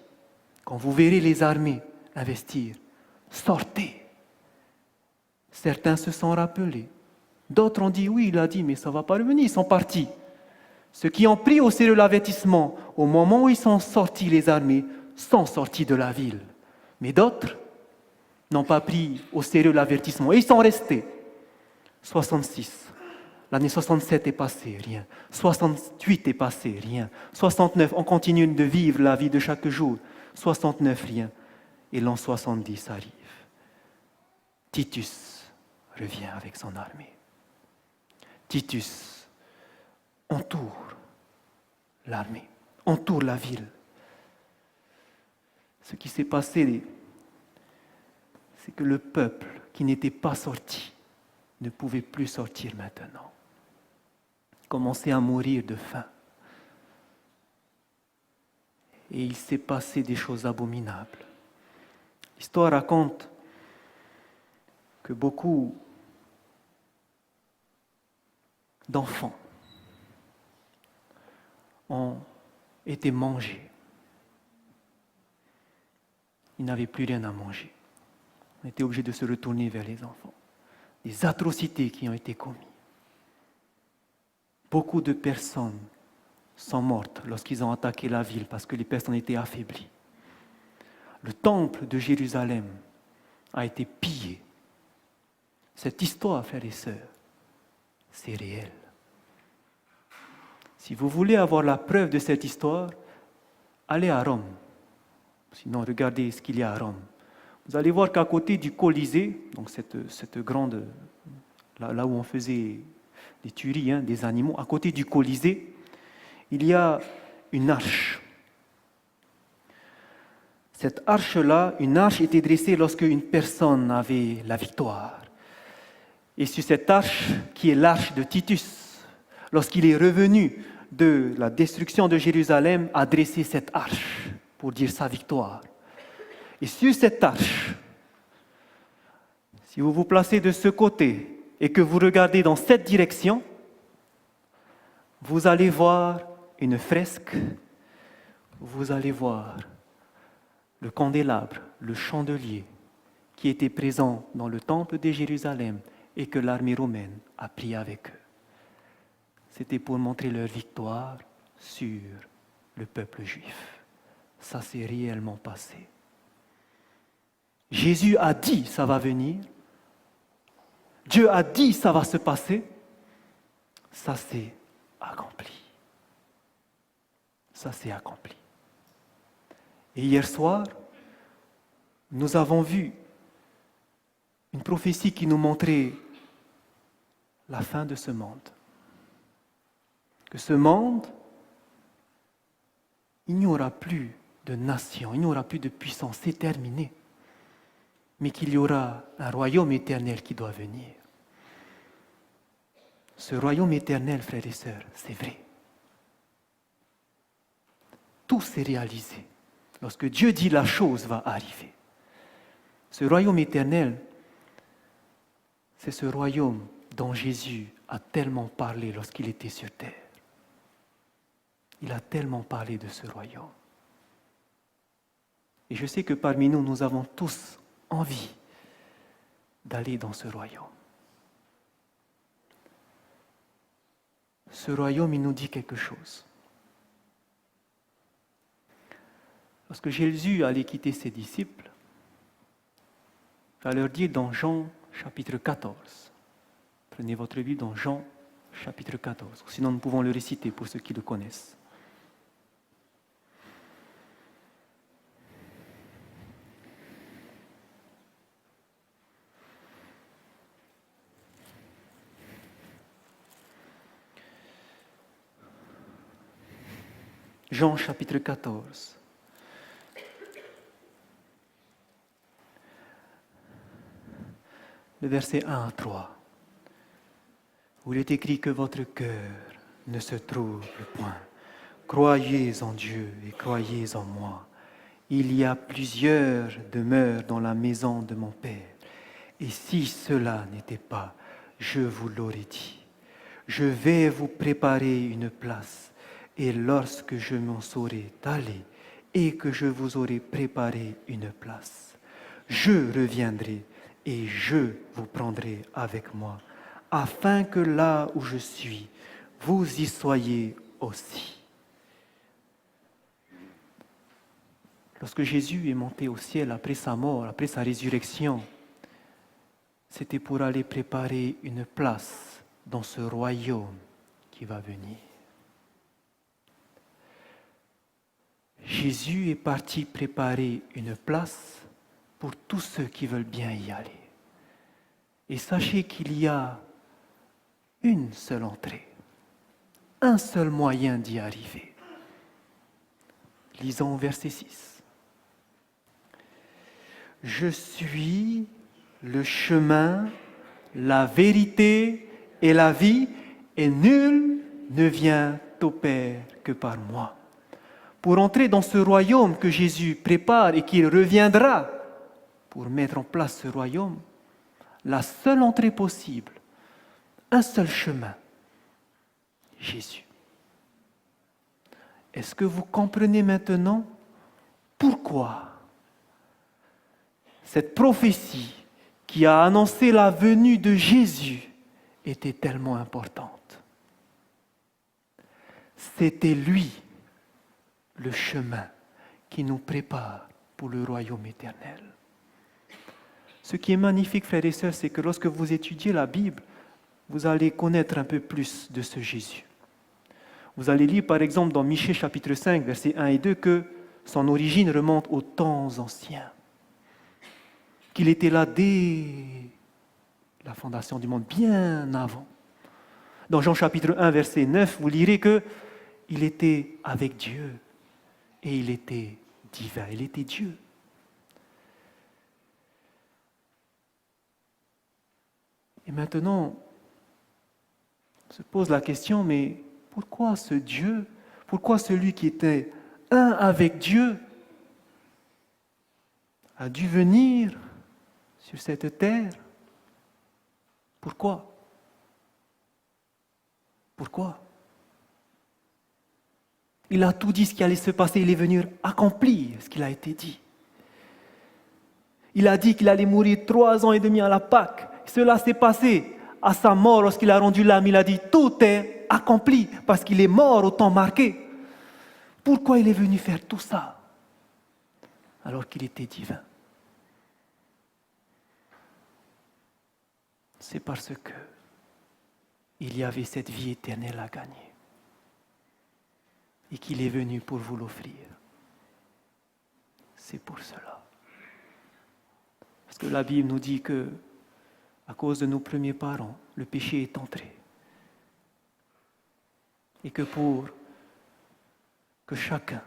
quand vous verrez les armées investir, sortez. Certains se sont rappelés. D'autres ont dit, oui, il a dit, mais ça ne va pas revenir, ils sont partis. Ceux qui ont pris au sérieux l'avertissement, au moment où ils sont sortis, les armées, sont sortis de la ville. Mais d'autres n'ont pas pris au sérieux l'avertissement et ils sont restés. 66. L'année 67 est passée, rien. 68 est passé, rien. 69, on continue de vivre la vie de chaque jour. 69, rien. Et l'an 70 arrive. Titus revient avec son armée. Titus entoure l'armée, entoure la ville. Ce qui s'est passé, c'est que le peuple qui n'était pas sorti ne pouvait plus sortir maintenant. Commençait à mourir de faim. Et il s'est passé des choses abominables. L'histoire raconte que beaucoup d'enfants ont été mangés. Ils n'avaient plus rien à manger. On était obligé de se retourner vers les enfants. Des atrocités qui ont été commises. Beaucoup de personnes sont mortes lorsqu'ils ont attaqué la ville parce que les personnes étaient affaiblies. Le temple de Jérusalem a été pillé. Cette histoire, frères et sœurs, c'est réel. Si vous voulez avoir la preuve de cette histoire, allez à Rome. Sinon, regardez ce qu'il y a à Rome. Vous allez voir qu'à côté du Colisée, donc cette grande, là où on faisait des tueries, des animaux, à côté du Colisée, il y a une arche. Cette arche-là, une arche était dressée lorsque une personne avait la victoire. Et sur cette arche, qui est l'arche de Titus, lorsqu'il est revenu de la destruction de Jérusalem, a dressé cette arche pour dire sa victoire. Et sur cette arche, si vous vous placez de ce côté et que vous regardez dans cette direction, vous allez voir une fresque, vous allez voir le candélabre, le chandelier qui était présent dans le temple de Jérusalem et que l'armée romaine a pris avec eux. C'était pour montrer leur victoire sur le peuple juif. Ça s'est réellement passé. Jésus a dit ça va venir. Dieu a dit ça va se passer. Ça s'est accompli. Ça s'est accompli. Et hier soir, nous avons vu une prophétie qui nous montrait la fin de ce monde. Que ce monde, il n'y aura plus de nation, il n'y aura plus de puissance, c'est terminé. Mais qu'il y aura un royaume éternel qui doit venir. Ce royaume éternel, frères et sœurs, c'est vrai. Tout s'est réalisé. Lorsque Dieu dit la chose va arriver. Ce royaume éternel, c'est ce royaume dont Jésus a tellement parlé lorsqu'il était sur terre. Il a tellement parlé de ce royaume. Et je sais que parmi nous, nous avons tous envie d'aller dans ce royaume. Ce royaume, il nous dit quelque chose. Lorsque Jésus allait quitter ses disciples, il va leur dire dans Jean chapitre 14. Prenez votre Bible dans Jean chapitre 14. Sinon, nous pouvons le réciter pour ceux qui le connaissent. Jean chapitre 14. Le verset 1 à 3, où il est écrit que votre cœur ne se trouble point. Croyez en Dieu et croyez en moi. Il y a plusieurs demeures dans la maison de mon Père. Et si cela n'était pas, je vous l'aurais dit. Je vais vous préparer une place. Et lorsque je m'en serai allé et que je vous aurai préparé une place, je reviendrai et je vous prendrai avec moi, afin que là où je suis, vous y soyez aussi. Lorsque Jésus est monté au ciel après sa mort, après sa résurrection, c'était pour aller préparer une place dans ce royaume qui va venir. Jésus est parti préparer une place pour tous ceux qui veulent bien y aller. Et sachez qu'il y a une seule entrée, un seul moyen d'y arriver. Lisons au verset 6. Je suis le chemin, la vérité et la vie, et nul ne vient au Père que par moi. Pour entrer dans ce royaume que Jésus prépare et qu'il reviendra pour mettre en place ce royaume, la seule entrée possible, un seul chemin, Jésus. Est-ce que vous comprenez maintenant pourquoi cette prophétie qui a annoncé la venue de Jésus était tellement importante? C'était lui, le chemin qui nous prépare pour le royaume éternel. Ce qui est magnifique, frères et sœurs, c'est que lorsque vous étudiez la Bible, vous allez connaître un peu plus de ce Jésus. Vous allez lire par exemple dans Michée chapitre 5, versets 1 et 2, que son origine remonte aux temps anciens, qu'il était là dès la fondation du monde, bien avant. Dans Jean chapitre 1, verset 9, vous lirez qu'il était avec Dieu. Et il était divin, il était Dieu. Et maintenant, on se pose la question, mais pourquoi ce Dieu, pourquoi celui qui était un avec Dieu a dû venir sur cette terre? Pourquoi? Pourquoi? Il a tout dit ce qui allait se passer, il est venu accomplir ce qu'il a été dit. Il a dit qu'il allait mourir 3 ans et demi à la Pâque. Cela s'est passé à sa mort lorsqu'il a rendu l'âme. Il a dit tout est accompli parce qu'il est mort au temps marqué. Pourquoi il est venu faire tout ça alors qu'il était divin? C'est parce que il y avait cette vie éternelle à gagner. Et qu'il est venu pour vous l'offrir. C'est pour cela. Parce que la Bible nous dit que, à cause de nos premiers parents, le péché est entré. Et que pour que chacun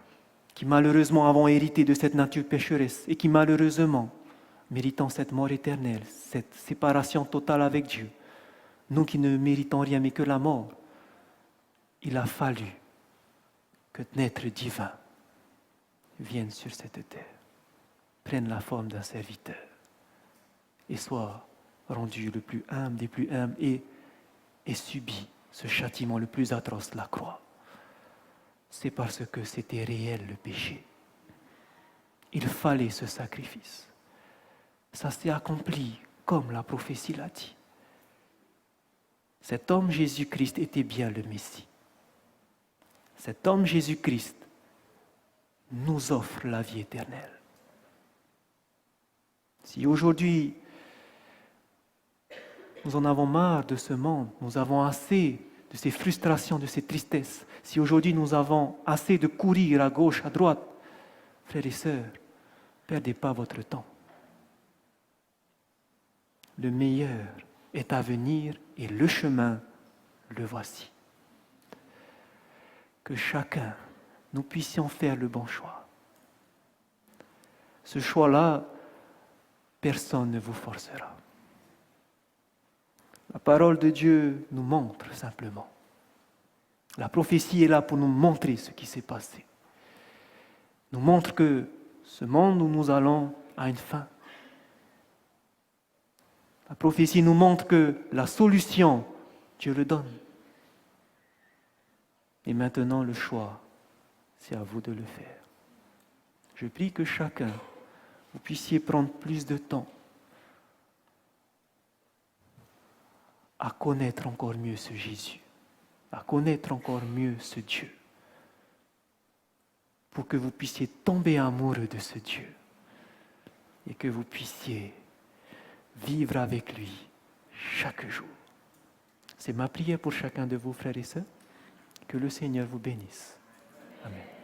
qui malheureusement avons hérité de cette nature pécheresse et qui malheureusement méritant cette mort éternelle, cette séparation totale avec Dieu, nous qui ne méritons rien mais que la mort, il a fallu que notre divin vienne sur cette terre, prenne la forme d'un serviteur et soit rendu le plus humble des plus humbles et subit ce châtiment le plus atroce, la croix. C'est parce que c'était réel le péché. Il fallait ce sacrifice. Ça s'est accompli comme la prophétie l'a dit. Cet homme Jésus-Christ était bien le Messie. Cet homme Jésus-Christ nous offre la vie éternelle. Si aujourd'hui nous en avons marre de ce monde, nous avons assez de ces frustrations, de ces tristesses, si aujourd'hui nous avons assez de courir à gauche, à droite, frères et sœurs, ne perdez pas votre temps. Le meilleur est à venir et le chemin, le voici. Que chacun, nous puissions faire le bon choix. Ce choix-là, personne ne vous forcera. La parole de Dieu nous montre simplement. La prophétie est là pour nous montrer ce qui s'est passé. Nous montre que ce monde où nous allons a une fin. La prophétie nous montre que la solution, Dieu le donne. Et maintenant, le choix, c'est à vous de le faire. Je prie que chacun, vous puissiez prendre plus de temps à connaître encore mieux ce Jésus, à connaître encore mieux ce Dieu, pour que vous puissiez tomber amoureux de ce Dieu et que vous puissiez vivre avec lui chaque jour. C'est ma prière pour chacun de vous, frères et sœurs. Que le Seigneur vous bénisse. Amen.